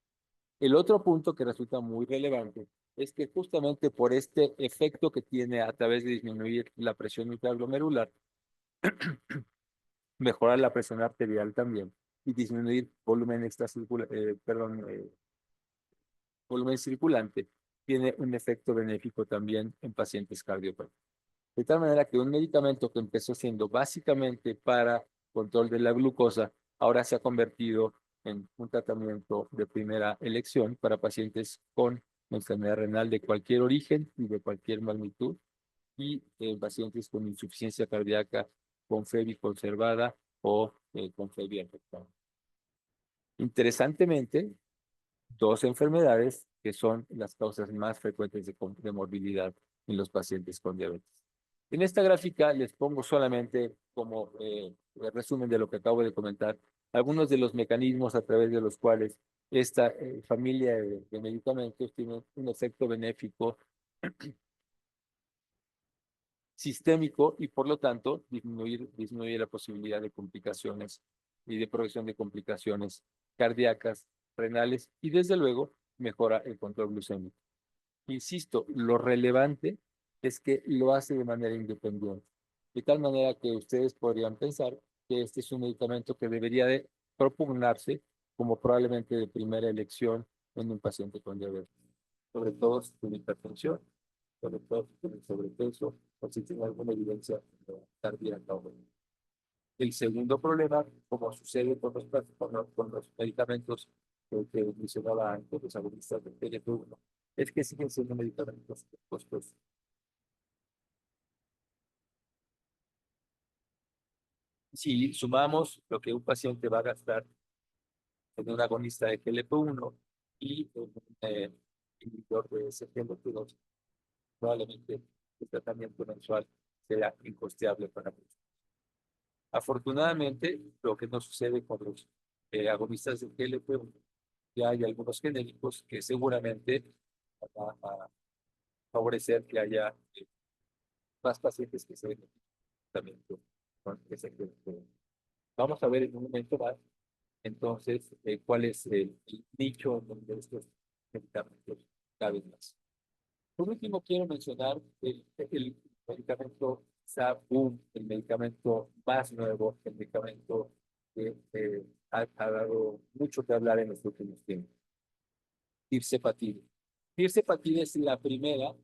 El otro punto que resulta muy relevante es que justamente por este efecto que tiene a través de disminuir la presión intraglomerular, mejorar la presión arterial también y disminuir volumen volumen circulante, tiene un efecto benéfico también en pacientes cardiopáticos. De tal manera que un medicamento que empezó siendo básicamente para control de la glucosa, ahora se ha convertido en un tratamiento de primera elección para pacientes con enfermedad renal de cualquier origen y de cualquier magnitud, y pacientes con insuficiencia cardíaca, con FEBI conservada o con FEBI afectada. Interesantemente, dos enfermedades que son las causas más frecuentes de morbilidad en los pacientes con diabetes. En esta gráfica les pongo solamente como resumen de lo que acabo de comentar, algunos de los mecanismos a través de los cuales esta familia de medicamentos tiene un efecto benéfico sistémico y por lo tanto disminuye la posibilidad de complicaciones y de progresión de complicaciones cardíacas, renales y desde luego mejora el control glucémico. Insisto, lo relevante es que lo hace de manera independiente, de tal manera que ustedes podrían pensar que este es un medicamento que debería de propugnarse como probablemente de primera elección en un paciente con diabetes, sobre todo si tiene hipertensión, sobre todo si tiene sobrepeso o si tiene alguna evidencia cardíaca. El segundo problema, como sucede con los medicamentos que mencionaba antes, los agonistas del TLP1, es que siguen siendo medicamentos costosos. Si sumamos lo que un paciente va a gastar en un agonista de GLP-1 y en un inhibidor de SGLT2, probablemente el tratamiento mensual será incosteable para muchos. Afortunadamente, lo que no sucede con los agonistas de GLP-1, ya hay algunos genéricos que seguramente van a favorecer que haya más pacientes que se beneficien también con ese GLP-1. Vamos a ver en un momento más, entonces, cuál es el nicho donde estos medicamentos caben más. Por último, quiero mencionar el medicamento SABUM, el medicamento más nuevo, el medicamento que ha dado mucho que hablar en los últimos tiempos. Tirzepatide. Tirzepatide es la primera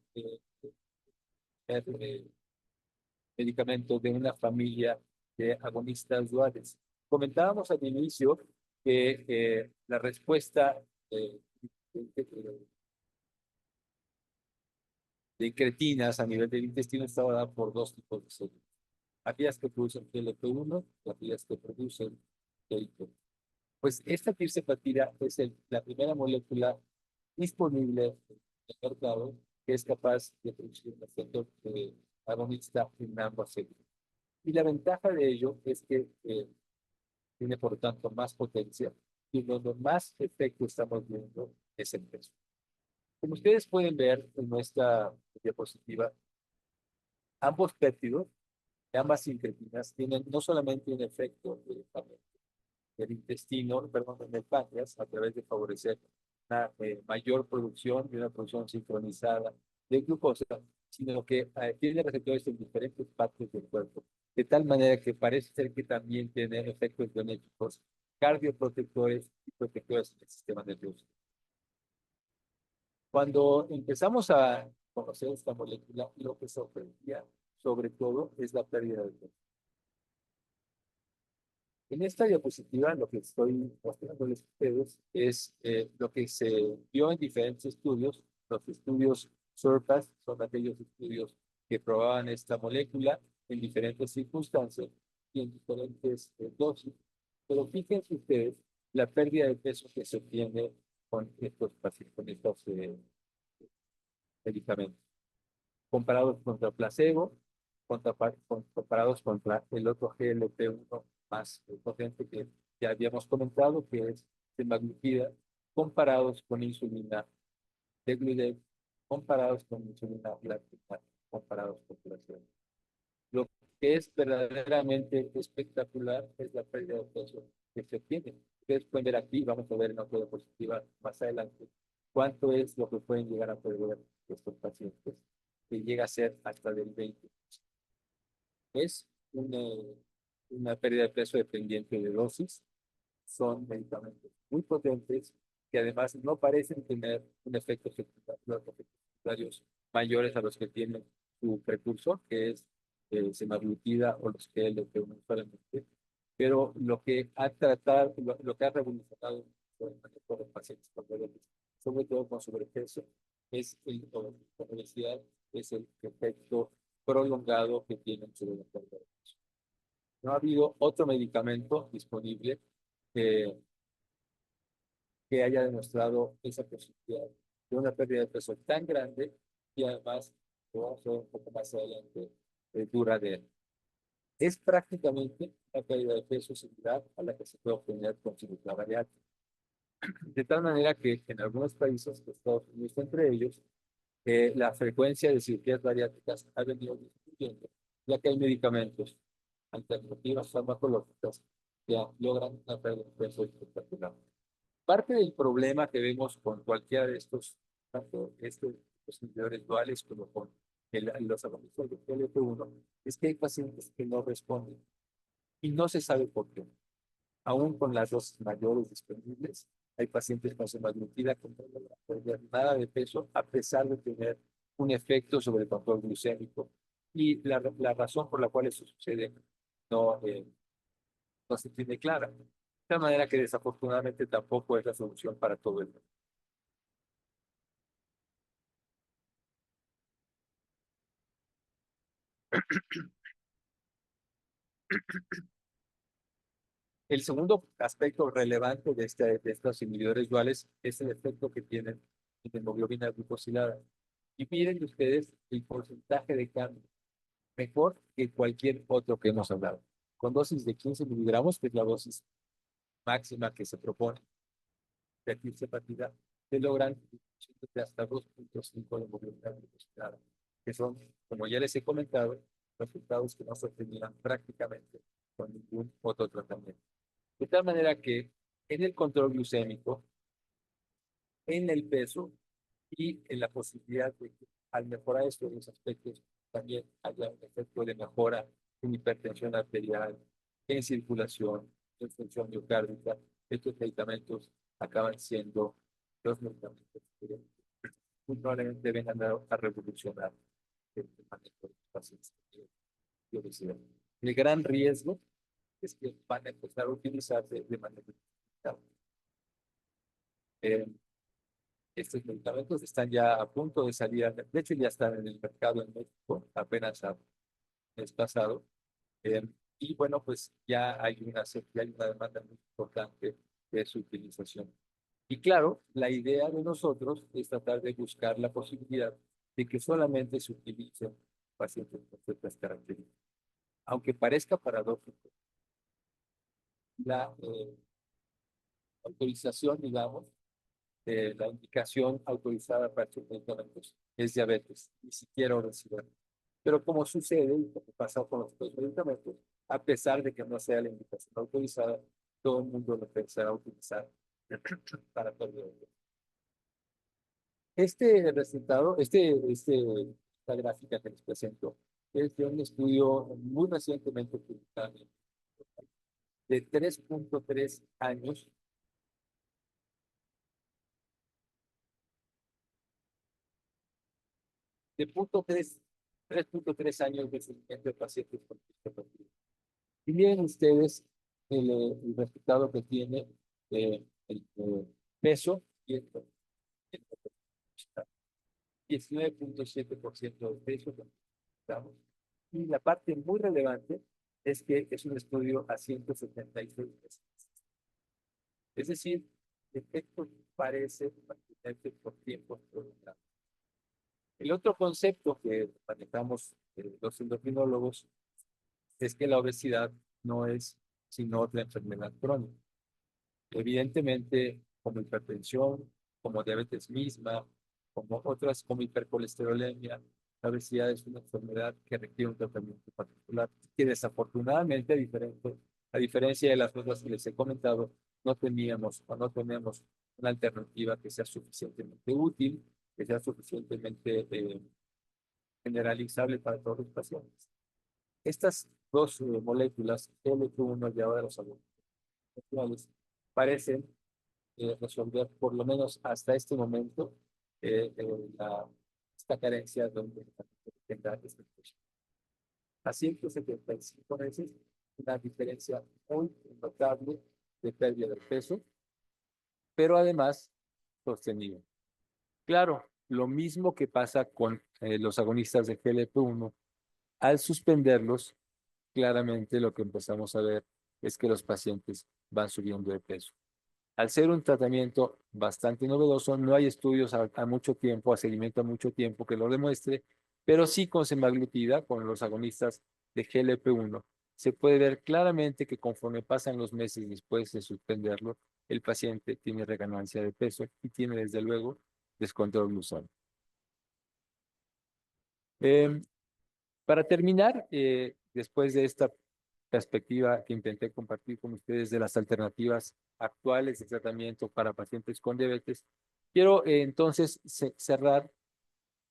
medicamento de una familia de agonistas duales. Comentábamos al inicio que la respuesta de incretinas a nivel del intestino estaba dada por dos tipos de células. Aquellas que producen GLP-1 y aquellas que producen GLP. Pues esta tirzepatida es la primera molécula disponible en el mercado que es capaz de producir un efecto agonista en ambas células. Y la ventaja de ello es que tiene, por lo tanto, más potencia y donde más efecto estamos viendo es en peso. Como ustedes pueden ver en nuestra diapositiva, ambos péptidos, ambas incretinas, tienen no solamente un efecto directamente del intestino, perdón, en el páncreas, a través de favorecer una mayor producción y una producción sincronizada de glucosa, sino que tiene receptores en diferentes partes del cuerpo, de tal manera que parece ser que también tiene efectos benéficos cardioprotectores y protectores del sistema nervioso. Cuando empezamos a conocer esta molécula, lo que sorprendía sobre todo es la pérdida de peso. En esta diapositiva lo que estoy mostrándoles a ustedes es lo que se vio en diferentes estudios. Los estudios SURPASS son aquellos estudios que probaban esta molécula en diferentes circunstancias y en diferentes dosis. Pero fíjense ustedes la pérdida de peso que se obtiene con estos pacientes, con estos medicamentos. Comparados contra placebo, comparados contra el otro GLP-1 más potente que ya habíamos comentado, que es semaglutida, comparados con insulina Degludec, comparados con insulina láctica, comparados con placebo. Lo que es verdaderamente espectacular es la pérdida de peso que se obtiene. Ustedes pueden ver aquí, vamos a ver en otra diapositiva más adelante, cuánto es lo que pueden llegar a perder estos pacientes, que llega a ser hasta del 20%. Es una pérdida de peso dependiente de dosis. Son medicamentos muy potentes que además no parecen tener un efecto secundario mayores a los que tiene su precursor, que es semaglutida o los que le usualmente. Pero lo que ha tratado, lo que ha revolucionado en los pacientes con diabetes, sobre todo con sobrepeso, es con obesidad, es el efecto prolongado que tienen sobre la pérdida de peso. No ha habido otro medicamento disponible que haya demostrado esa posibilidad de una pérdida de peso tan grande y además, lo vamos a ver un poco más adelante, duradera. es prácticamente la pérdida de peso similar a la que se puede obtener con cirugía bariátrica. De tal manera que en algunos países, Estados Unidos entre ellos, la frecuencia de cirugías bariátricas ha venido disminuyendo, ya que hay medicamentos, alternativas farmacológicas que logran una pérdida de peso espectacular. Parte del problema que vemos con cualquiera de estos, tanto los inhibidores duales como con los agonistas de GLP-1, es que hay pacientes que no responden y no se sabe por qué. Aún con las dosis mayores disponibles, hay pacientes con semaglutida que no logran perder nada de peso a pesar de tener un efecto sobre el control glucémico. Y la razón por la cual eso sucede no, no se tiene clara. De tal manera que desafortunadamente tampoco es la solución para todo el mundo. El segundo aspecto relevante de estos inhibidores duales es el efecto que tienen en la hemoglobina glucosilada. Y miren ustedes el porcentaje de cambio, mejor que cualquier otro que hemos hablado. Con dosis de 15 miligramos, que es la dosis máxima que se propone de tirzepatida, se logran de hasta 2.5 de hemoglobina glucosilada, que son, como ya les he comentado, resultados que no se obtenían prácticamente con ningún otro tratamiento. De tal manera que en el control glucémico, en el peso y en la posibilidad de que al mejorar estos dos aspectos también haya un efecto de mejora en hipertensión arterial, en circulación, en función miocárdica, estos medicamentos acaban siendo los medicamentos que muy probablemente vengan a revolucionar el manejo de los pacientes de obesidad. El gran riesgo es que van a empezar a utilizarse de manera eficaz. Eh, Estos medicamentos están ya a punto de salir, de hecho ya están en el mercado en México, apenas el mes pasado. Eh, y bueno, pues ya hay una demanda muy importante de su utilización. Y claro, la idea de nosotros es tratar de buscar la posibilidad de que solamente se utilicen pacientes con ciertas características. Aunque parezca paradójico, la autorización, digamos, la indicación autorizada para estos medicamentos es diabetes, ni siquiera obesidad. Pero como sucede y como pasa con los otros medicamentos, a pesar de que no sea la indicación autorizada, todo el mundo lo empezará a utilizar para pérdida de peso. Este resultado, esta gráfica que les presento, es de un estudio muy recientemente publicado de 3.3 años de 3.3 años de seguimiento de pacientes con discapacidad. Y miren ustedes el resultado que tiene el peso y el 19.7% de peso. Y la parte muy relevante es que es un estudio a 176 meses. Es decir, el efecto parece mantenerse por tiempos prolongados. El otro concepto que manejamos los endocrinólogos es que la obesidad no es sino otra enfermedad crónica. Evidentemente, como hipertensión, como diabetes misma, como otras como hipercolesterolemia, la obesidad es una enfermedad que requiere un tratamiento particular, que desafortunadamente, a diferencia de las otras que les he comentado, no teníamos o no tenemos una alternativa que sea suficientemente útil, que sea suficientemente generalizable para todos los pacientes. Estas dos moléculas, LP1 y ahora los actuales, parecen resolver, por lo menos hasta este momento, esta carencia donde tenga esta infección. A 175 meses, una diferencia muy notable de pérdida de peso, pero además sostenible. Claro, lo mismo que pasa con los agonistas de GLP-1, al suspenderlos, claramente lo que empezamos a ver es que los pacientes van subiendo de peso. Al ser un tratamiento bastante novedoso, no hay estudios a mucho tiempo, a seguimiento a mucho tiempo que lo demuestre, pero sí con semaglutida, con los agonistas de GLP-1, se puede ver claramente que conforme pasan los meses después de suspenderlo, el paciente tiene reganancia de peso y tiene desde luego descontrol glucémico. Para terminar, después de esta perspectiva que intenté compartir con ustedes de las alternativas actuales de tratamiento para pacientes con diabetes, quiero entonces cerrar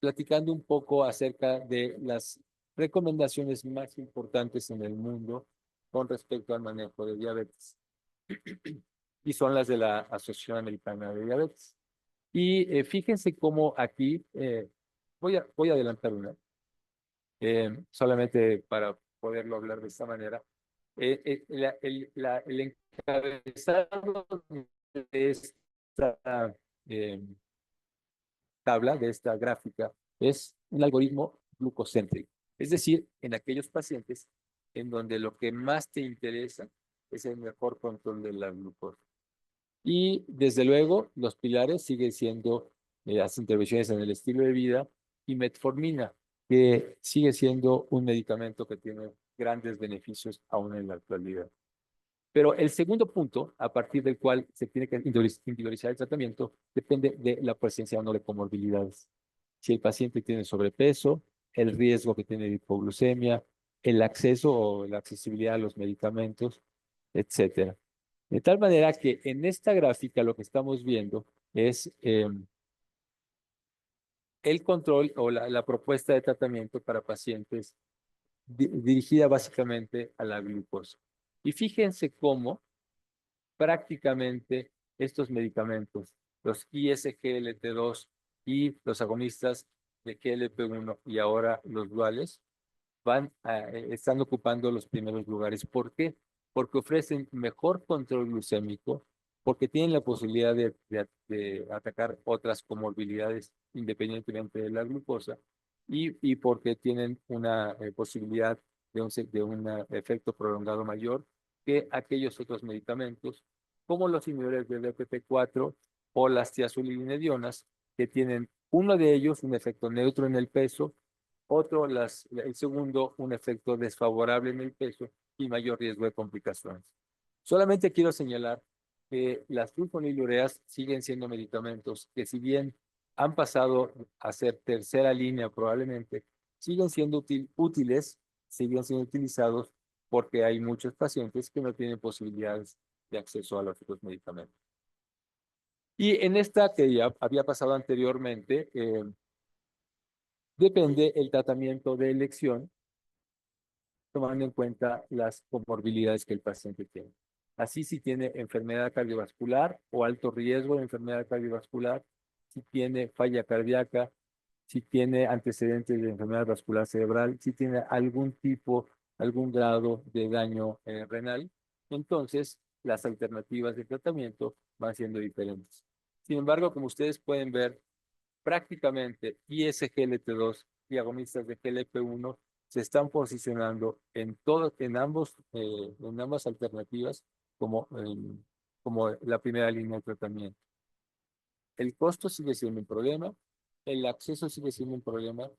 platicando un poco acerca de las recomendaciones más importantes en el mundo con respecto al manejo de diabetes. Y son las de la Asociación Americana de Diabetes. Y fíjense cómo aquí, voy a adelantar una, solamente para poderlo hablar de esta manera. El encabezado de esta tabla, de esta gráfica, es un algoritmo glucocéntrico. Es decir, en aquellos pacientes en donde lo que más te interesa es el mejor control de la glucosa. Y desde luego, los pilares siguen siendo las intervenciones en el estilo de vida y metformina, que sigue siendo un medicamento que tiene grandes beneficios aún en la actualidad. Pero el segundo punto, a partir del cual se tiene que individualizar el tratamiento, depende de la presencia o no de comorbilidades. Si el paciente tiene sobrepeso, el riesgo que tiene de hipoglucemia, el acceso o la accesibilidad a los medicamentos, etcétera. De tal manera que en esta gráfica lo que estamos viendo es el control o la propuesta de tratamiento para pacientes dirigida básicamente a la glucosa. Y fíjense cómo prácticamente estos medicamentos, los ISGLT2 y los agonistas de GLP-1 y ahora los duales, están ocupando los primeros lugares. ¿Por qué? Porque ofrecen mejor control glucémico, porque tienen la posibilidad de atacar otras comorbilidades independientemente de la glucosa y porque tienen una posibilidad de un efecto prolongado mayor que aquellos otros medicamentos, como los inhibidores del DPP-4 o las tiazolinedionas, que tienen uno de ellos un efecto neutro en el peso, otro, el segundo, un efecto desfavorable en el peso y mayor riesgo de complicaciones. Solamente quiero señalar que las sulfonilureas siguen siendo medicamentos que, si bien han pasado a ser tercera línea probablemente, siguen siendo útiles, siguen siendo utilizados porque hay muchos pacientes que no tienen posibilidades de acceso a los otros medicamentos. Y en esta que ya había pasado anteriormente, depende el tratamiento de elección, tomando en cuenta las comorbilidades que el paciente tiene. Así, si tiene enfermedad cardiovascular o alto riesgo de enfermedad cardiovascular, si tiene falla cardíaca, si tiene antecedentes de enfermedad vascular cerebral, si tiene algún grado de daño renal, entonces las alternativas de tratamiento van siendo diferentes. Sin embargo, como ustedes pueden ver, prácticamente ISGLT2 y agonistas de GLP-1 se están posicionando en ambas alternativas como la primera línea de tratamiento. El costo sigue siendo un problema, el acceso sigue siendo un problema,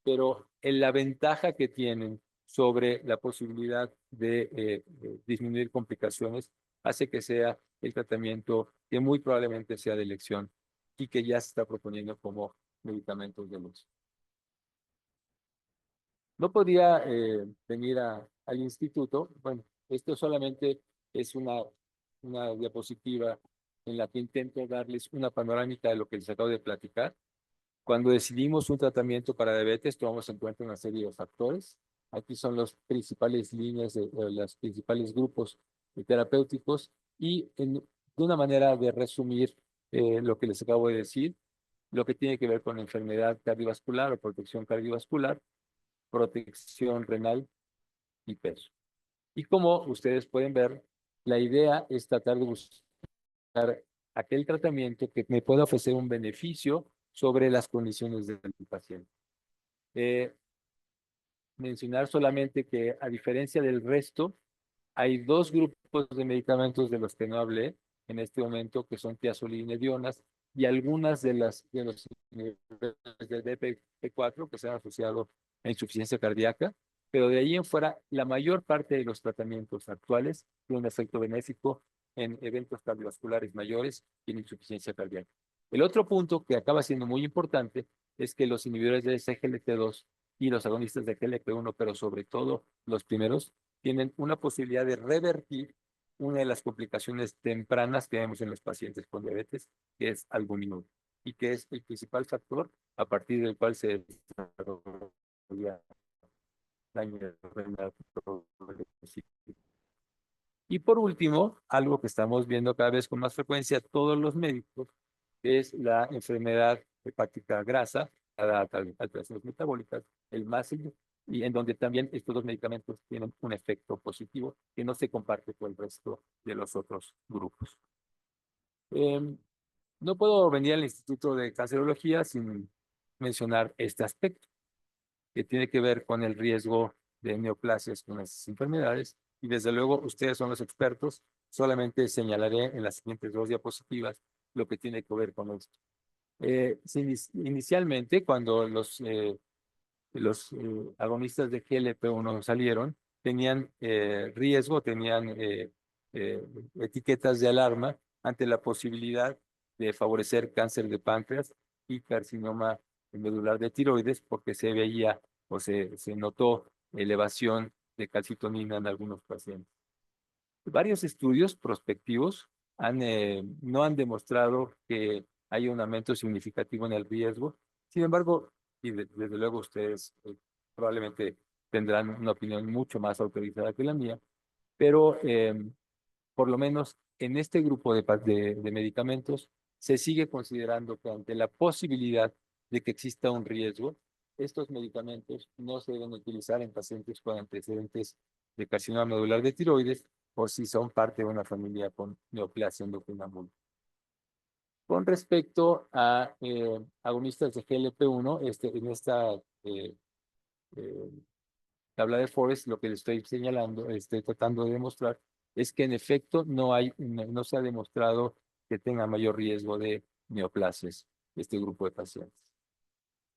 pero la ventaja que tienen sobre la posibilidad de disminuir complicaciones hace que sea el tratamiento que muy probablemente sea de elección y que ya se está proponiendo como medicamentos de luz. No podía venir al instituto. Bueno, esto solamente es una diapositiva en la que intento darles una panorámica de lo que les acabo de platicar. Cuando decidimos un tratamiento para diabetes, tomamos en cuenta una serie de factores. Aquí son las principales líneas, los principales grupos terapéuticos y de una manera de resumir lo que les acabo de decir, lo que tiene que ver con enfermedad cardiovascular o protección cardiovascular, protección renal y peso. Y como ustedes pueden ver, la idea es tratar de buscar aquel tratamiento que me pueda ofrecer un beneficio sobre las condiciones del paciente. Mencionar solamente que, a diferencia del resto, hay dos grupos de medicamentos de los que no hablé en este momento, que son tiazolinedionas y algunas de los del DPP-4 que se han asociado a insuficiencia cardíaca, pero de ahí en fuera, la mayor parte de los tratamientos actuales tienen un efecto benéfico en eventos cardiovasculares mayores y en insuficiencia cardíaca. El otro punto que acaba siendo muy importante es que los inhibidores de SGLT2 y los agonistas de GLP-1, pero sobre todo los primeros, tienen una posibilidad de revertir una de las complicaciones tempranas que vemos en los pacientes con diabetes, que es albúmina, y que es el principal factor a partir del cual se desarrolla daño renal progresivo. Y por último, algo que estamos viendo cada vez con más frecuencia todos los médicos, es la enfermedad hepática grasa, la alteraciones metabólicas, el MASH, y en donde también estos dos medicamentos tienen un efecto positivo que no se comparte con el resto de los otros grupos. No puedo venir al Instituto de Cancerología sin mencionar este aspecto, que tiene que ver con el riesgo de neoplasias con estas enfermedades. Y desde luego, ustedes son los expertos. Solamente señalaré en las siguientes dos diapositivas lo que tiene que ver con esto. Inicialmente, cuando los agonistas de GLP-1 salieron, tenían riesgo, tenían etiquetas de alarma ante la posibilidad de favorecer cáncer de páncreas y carcinoma medular de tiroides, porque se veía o se notó elevación de calcitonina en algunos pacientes. Varios estudios prospectivos no han demostrado que hay un aumento significativo en el riesgo. Sin embargo, y desde luego ustedes probablemente tendrán una opinión mucho más autorizada que la mía, pero por lo menos en este grupo de medicamentos se sigue considerando que ante la posibilidad de que exista un riesgo, estos medicamentos no se deben utilizar en pacientes con antecedentes de carcinoma medular de tiroides o si son parte de una familia con neoplasia endocrina múltiple. Con respecto a agonistas de GLP-1, en esta eh, tabla de Forest, lo que le estoy señalando, estoy tratando de demostrar, es que en efecto no se ha demostrado que tenga mayor riesgo de neoplasias este grupo de pacientes.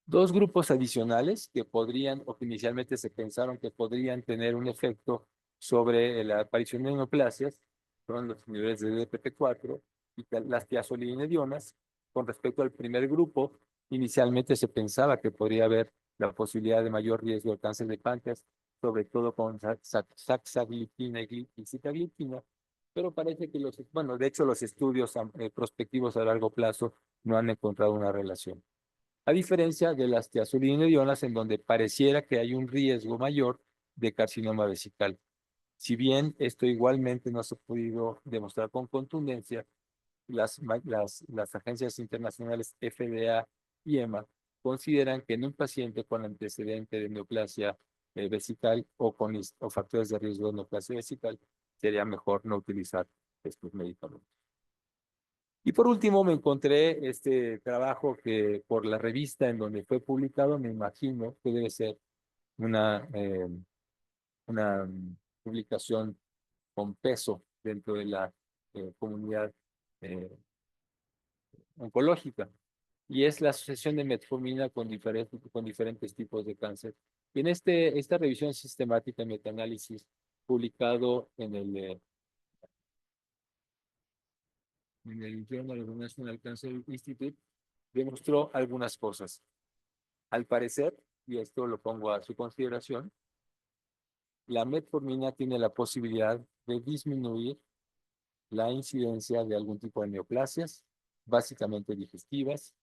Dos grupos adicionales que podrían, o que inicialmente se pensaron que podrían tener un efecto sobre la aparición de neoplasias, son los niveles de DPP4 y las tiazolinedionas. Con respecto al primer grupo, inicialmente se pensaba que podría haber la posibilidad de mayor riesgo de cáncer de páncreas, sobre todo con saxagliptina y sitagliptina, pero parece que bueno, de hecho los estudios prospectivos a largo plazo no han encontrado una relación. A diferencia de las tiazolinedionas, en donde pareciera que hay un riesgo mayor de carcinoma vesical. Si bien esto igualmente no se ha podido demostrar con contundencia, las agencias internacionales FDA y EMA consideran que en un paciente con antecedente de neoplasia vesical o factores de riesgo de neoplasia vesical, sería mejor no utilizar estos medicamentos. Y por último, me encontré este trabajo que por la revista en donde fue publicado, me imagino que debe ser una publicación con peso dentro de la comunidad eh, oncológica, y es la asociación de metformina con diferentes tipos de cáncer. Y en esta revisión sistemática y metaanálisis publicado en el Journal of the National Cancer Institute, demostró algunas cosas. Al parecer, y esto lo pongo a su consideración, la metformina tiene la posibilidad de disminuir la incidencia de algún tipo de neoplasias, básicamente digestivas,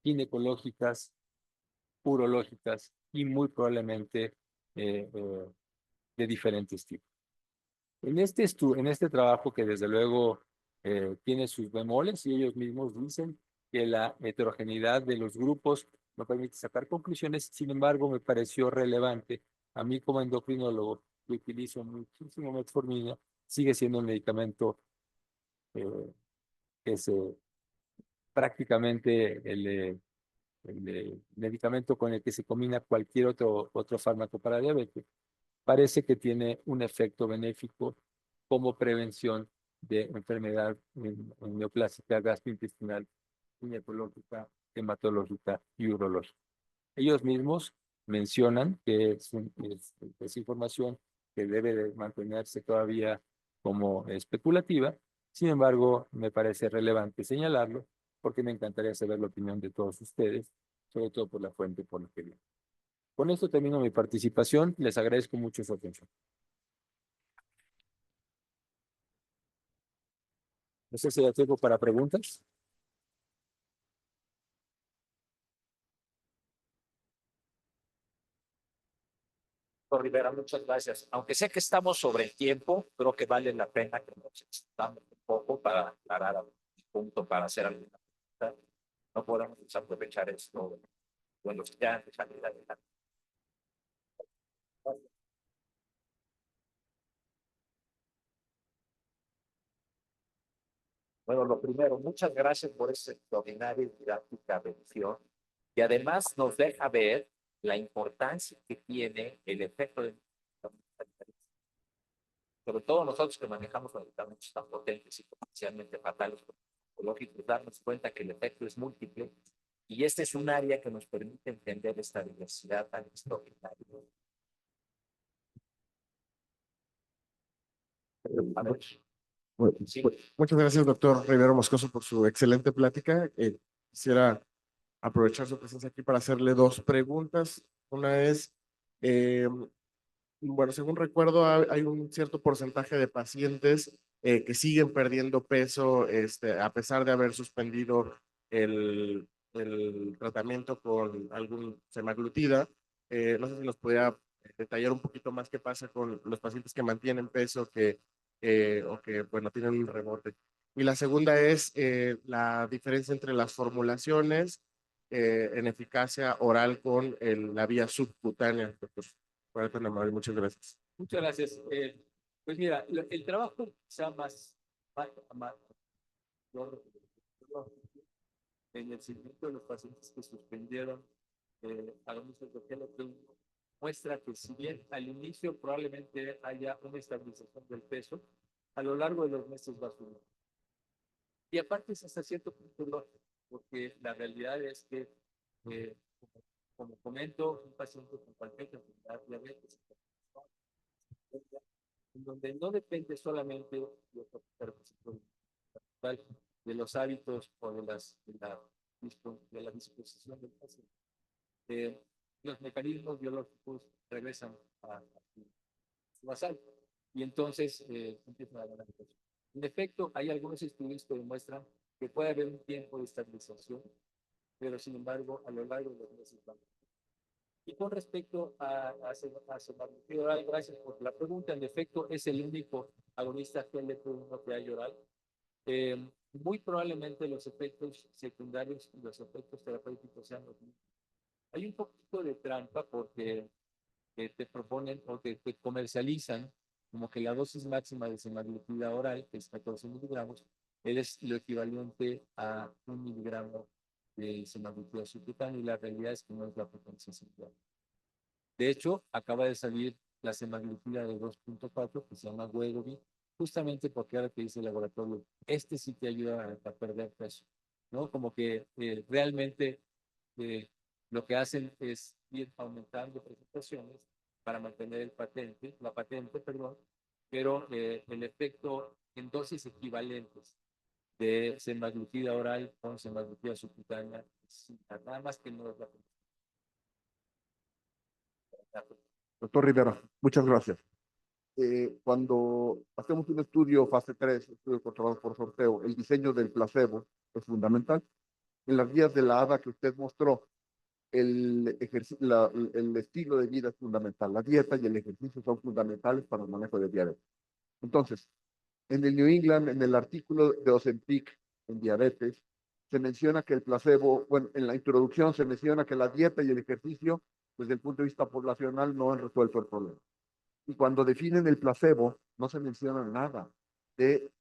ginecológicas, urológicas y muy probablemente de diferentes tipos. En este trabajo, que desde luego tiene sus bemoles, y ellos mismos dicen que la heterogeneidad de los grupos no permite sacar conclusiones. Sin embargo, me pareció relevante. A mí como endocrinólogo, que utilizo muchísimo metformina, sigue siendo un medicamento que es prácticamente el medicamento con el que se combina cualquier otro fármaco para diabetes. Parece que tiene un efecto benéfico como prevención de enfermedad neoplásica gastrointestinal, ginecológica, hematológica y urológica. Ellos mismos mencionan que es información que debe de mantenerse todavía como especulativa. Sin embargo, me parece relevante señalarlo porque me encantaría saber la opinión de todos ustedes, sobre todo por la fuente por la que viene. Con esto termino mi participación. Les agradezco mucho su atención. No sé si hay tiempo para preguntas. Doctor Rivera, muchas gracias. Aunque sé que estamos sobre el tiempo, creo que vale la pena que nos extendamos un poco para aclarar algún punto, para hacer alguna pregunta. No podemos desaprovechar esto. Bueno, ya salir adelante. Bueno, lo primero, muchas gracias por esa extraordinaria y didáctica revisión, y además nos deja ver la importancia que tiene el efecto de sobre todo nosotros que manejamos medicamentos tan potentes y potencialmente fatales como el oncológico, darnos cuenta que el efecto es múltiple, y este es un área que nos permite entender esta diversidad tan extraordinaria. A ver, Bueno, sí. muchas gracias, doctor Rivero Moscoso, por su excelente plática. Quisiera aprovechar su presencia aquí para hacerle dos preguntas. Una es, eh, bueno, según recuerdo, hay un cierto porcentaje de pacientes que siguen perdiendo peso a pesar de haber suspendido el tratamiento con algún semaglutida. No sé si nos podría detallar un poquito más qué pasa con los pacientes que mantienen peso o que, bueno, tienen un rebote. Y la segunda es la diferencia entre las formulaciones en eficacia oral con la vía subcutánea, doctor. Bueno, tan amable, muchas gracias. Muchas gracias. Pues mira, el trabajo quizá más en el seguimiento de los pacientes que suspendieron hagamos el muestra que si bien al inicio probablemente haya una estabilización del peso, a lo largo de los meses va a subir. Y aparte es hasta cierto punto lógico, porque la realidad es que, eh, como comento, un paciente con cualquier enfermedad, diabetes, en donde no depende solamente de los hábitos o de la disposición del paciente. Los mecanismos biológicos regresan a su basal y entonces empiezan a ganar peso. En efecto, hay algunos estudios que demuestran que puede haber un tiempo de estabilización, pero sin embargo, a lo largo de los meses van. Y con respecto a semaglutida oral, gracias por la pregunta. En efecto, es el único agonista GLP-1 que hay oral. Muy probablemente los efectos secundarios y los efectos terapéuticos sean los mismos. Hay un poquito de trampa porque te proponen o te comercializan como que la dosis máxima de semaglutida oral, que es 14 miligramos, es lo equivalente a 1 miligramo de semaglutida subcutánea, y la realidad es que no es la potencia similar. De hecho, acaba de salir la semaglutida de 2.4 que se llama Wegovy, justamente porque ahora te dice el laboratorio, este sí te ayuda a perder peso, ¿no? Como que realmente lo que hacen es ir aumentando presentaciones para mantener la patente, perdón, pero el efecto en dosis equivalentes de semaglutida oral con semaglutida subcutánea, nada más que no es la Doctor Rivera, muchas gracias. Cuando hacemos un estudio fase 3, estudio controlado por sorteo, el diseño del placebo es fundamental. En las guías de la ADA que usted mostró, el estilo de vida es fundamental. La dieta y el ejercicio son fundamentales para el manejo de diabetes. Entonces, en el New England, en el artículo de Ozempic en diabetes, se menciona que el placebo, bueno, en la introducción se menciona que la dieta y el ejercicio, desde el punto de vista poblacional, no han resuelto el problema. Y cuando definen el placebo, no se menciona nada de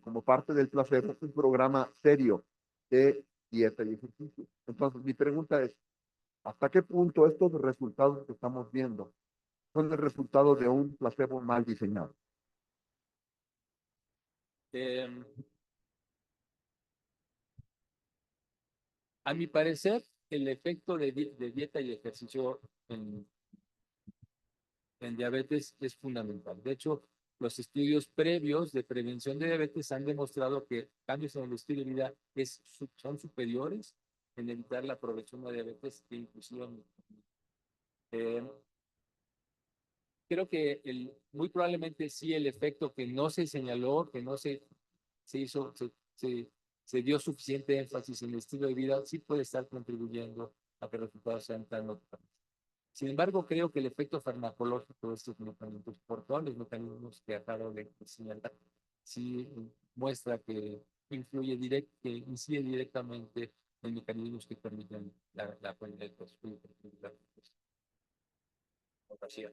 como parte del placebo, un programa serio de dieta y ejercicio. Entonces, mi pregunta es, ¿hasta qué punto estos resultados que estamos viendo son el resultado de un placebo mal diseñado? A mi parecer, el efecto de dieta y ejercicio en diabetes es fundamental. De hecho, los estudios previos de prevención de diabetes han demostrado que cambios en el estilo de vida son superiores en evitar la progresión de diabetes que inclusive eh, creo que muy probablemente sí el efecto que no se señaló, que no se hizo, se dio suficiente énfasis en el estilo de vida, sí puede estar contribuyendo a que los resultados sean tan notables. Sin embargo, creo que el efecto farmacológico de estos medicamentos, por todos los mecanismos que acabo de señalar, sí muestra que que incide directamente en mecanismos que permiten la calidad de la potasio.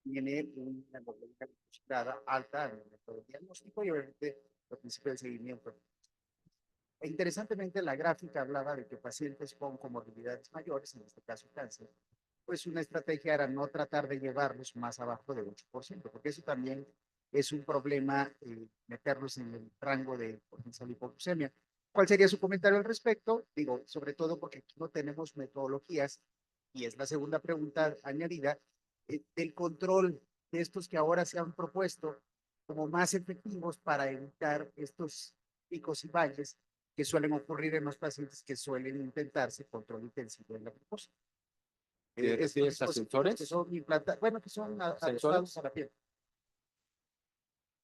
Tiene una hemoglobina glucosilada alta en el método diagnóstico y obviamente los principios de seguimiento. E interesantemente, la gráfica hablaba de que pacientes con comorbilidades mayores, en este caso cáncer, pues una estrategia era no tratar de llevarlos más abajo del 8%, porque eso también es un problema, meterlos en el rango de potencial hipoglucemia. ¿Cuál sería su comentario al respecto? Digo, sobre todo porque aquí no tenemos metodologías, y es la segunda pregunta añadida, del control de estos que ahora se han propuesto como más efectivos para evitar estos picos y valles que suelen ocurrir en los pacientes que suelen intentarse control intensivo de la glucosa. ¿Te refieres a sensores? Que son bueno, que son ¿Sensores? a la piel.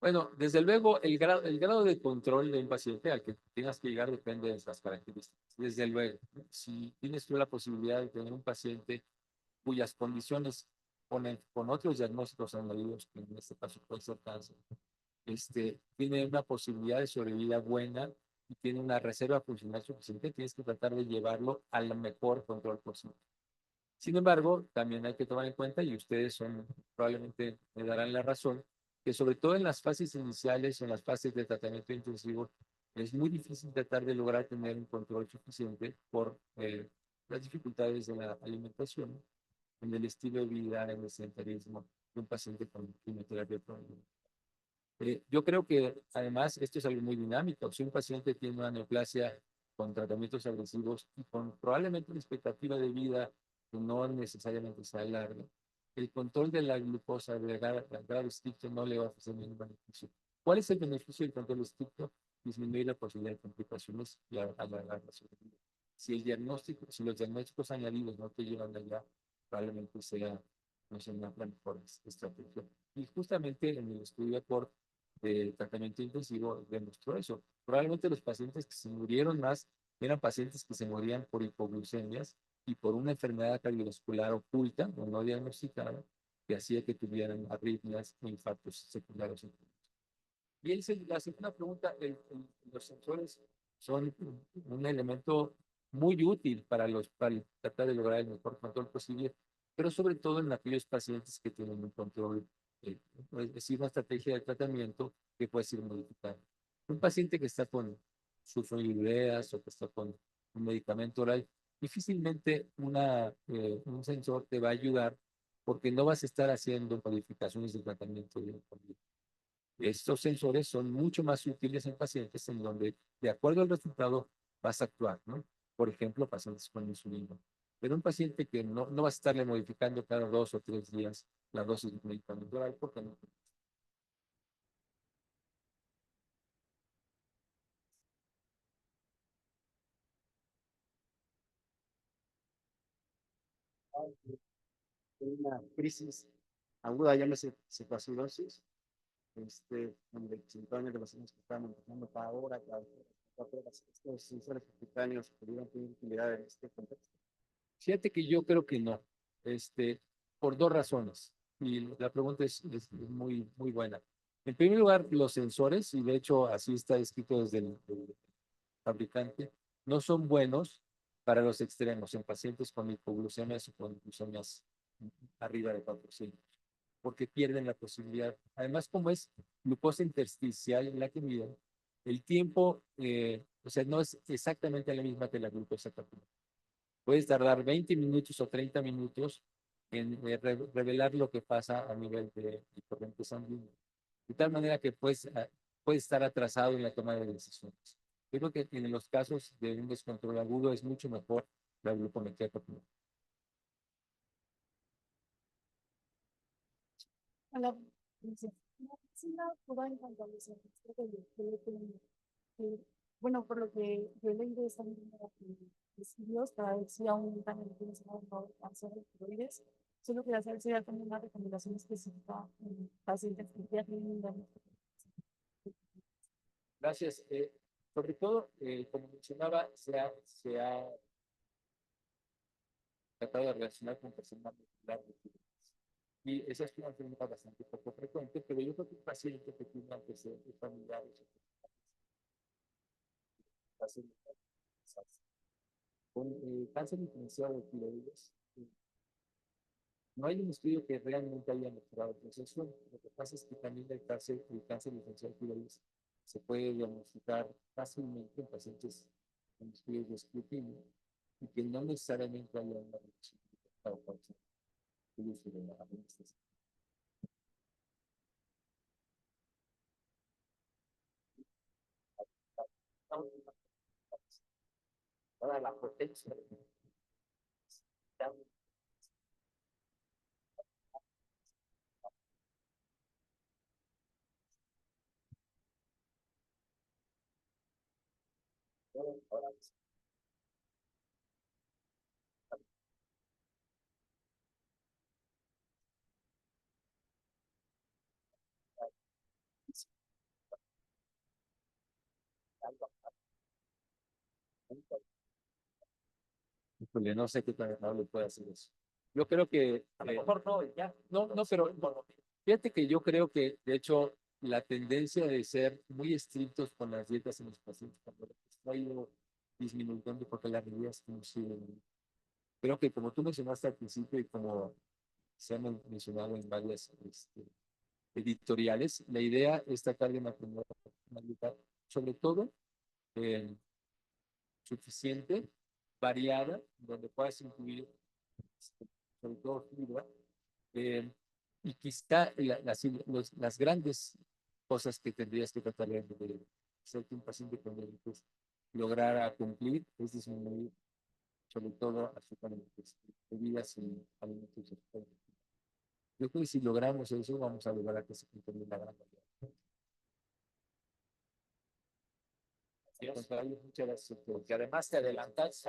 Bueno, desde luego, el grado de control de un paciente al que tengas que llegar depende de las características. Desde luego, si tienes tú la posibilidad de tener un paciente cuyas condiciones con otros diagnósticos añadidos, que en este caso puede ser cáncer, tiene una posibilidad de sobrevida buena y tiene una reserva funcional suficiente, tienes que tratar de llevarlo al mejor control posible. Sin embargo, también hay que tomar en cuenta, y ustedes probablemente me darán la razón, que sobre todo en las fases iniciales o en las fases de tratamiento intensivo, es muy difícil tratar de lograr tener un control suficiente por las dificultades de la alimentación, en el estilo de vida, en el sedentarismo de un paciente con quimioterapia crónica. Yo creo que además esto es algo muy dinámico. Si un paciente tiene una neoplasia con tratamientos agresivos y con probablemente una expectativa de vida que no necesariamente sea larga, el control de la glucosa de grado estricto no le va a ofrecer ningún beneficio. ¿Cuál es el beneficio del control estricto? Disminuir la posibilidad de complicaciones y alargar la sobrevida. Si los diagnósticos añadidos no te llevan allá, probablemente no sea una mejor estrategia. Y justamente en el estudio de tratamiento intensivo demostró eso. Probablemente los pacientes que se murieron más eran pacientes que se morían por hipoglucemias y por una enfermedad cardiovascular oculta o no diagnosticada que hacía que tuvieran arritmias e infartos secundarios. Y la segunda pregunta, los sensores son un elemento muy útil para tratar de lograr el mejor control posible, pero sobre todo en aquellos pacientes que tienen un control, es decir, una estrategia de tratamiento que puede ser modificada. Un paciente que está con sulfonilureas o que está con un medicamento oral, difícilmente un sensor te va a ayudar porque no vas a estar haciendo modificaciones de tratamiento de estos sensores son mucho más útiles en pacientes en donde, de acuerdo al resultado, vas a actuar, ¿no? Por ejemplo, pacientes con insulina. Pero un paciente que no va a estarle modificando cada 2 o 3 días la dosis de medicamento oral, porque no. Una crisis aguda, llámese cetoacidosis, donde simplemente los pacientes que están empezando cada hora, cada 4 horas, estos sensores subcutáneos pudieran tener utilidad en este contexto. Fíjate que yo creo que no, por 2 razones. Y la pregunta es muy, muy buena. En primer lugar, los sensores, y de hecho así está escrito desde el fabricante, no son buenos para los extremos, en pacientes con hipoglucemias o con glucemias arriba de 400, porque pierden la posibilidad. Además, como es glucosa intersticial en la que miden, el tiempo, o sea, no es exactamente la misma que la glucosa capilar. Puedes tardar 20 minutos o 30 minutos en revelar lo que pasa a nivel de corriente sanguínea. De tal manera que pues, puede estar atrasado en la toma de decisiones. Yo creo que en los casos de un descontrol agudo es mucho mejor la glucometría corporal. Hola, dice, sí, no, toda en cuanto a los efectos del teléfono, eh, bueno, por lo que yo leí de esta misma estudios, para ver si aumentan el riesgo de cáncer de tiroides, solo quería saber si hay como una recomendación específica en pacientes que ya tienen diagnóstico. Gracias. Sobre todo, como mencionaba, se ha tratado de relacionar con personas musculares. Y esa es una enfermedad bastante poco frecuente, pero yo creo que un paciente que tiene antecedentes familiares con cáncer diferenciado de tiroides, no hay un estudio que realmente haya mostrado progresión. Lo que pasa es que también el cáncer diferencial de tiroides se puede diagnosticar fácilmente en pacientes con estudios de escrutinio y que no necesariamente haya una reducción del uso de la anestesia. Toda la potencia. Híjole, no sé qué tan amable puede hacer eso. Yo creo que a lo mejor no, ya. No, no, pero fíjate que yo creo que, de hecho, la tendencia de ser muy estrictos con las dietas en los pacientes cuando ha ido disminuyendo porque la realidad es que no sirve. Creo que como tú mencionaste al principio y como se ha mencionado en varias editoriales, la idea es tratar de mantener una dieta, sobre todo, suficiente, variada, donde puedas incluir sobre todo fibra, eh, y quizá las grandes cosas que tendrías que tratar de ser un paciente con diabetes lograr cumplir es disminuir sobre todo azúcar en bebidas y alimentos. Yo creo que si logramos eso, vamos a lograr que se cumpla la gran mayoría. Muchas gracias. Porque además te adelantas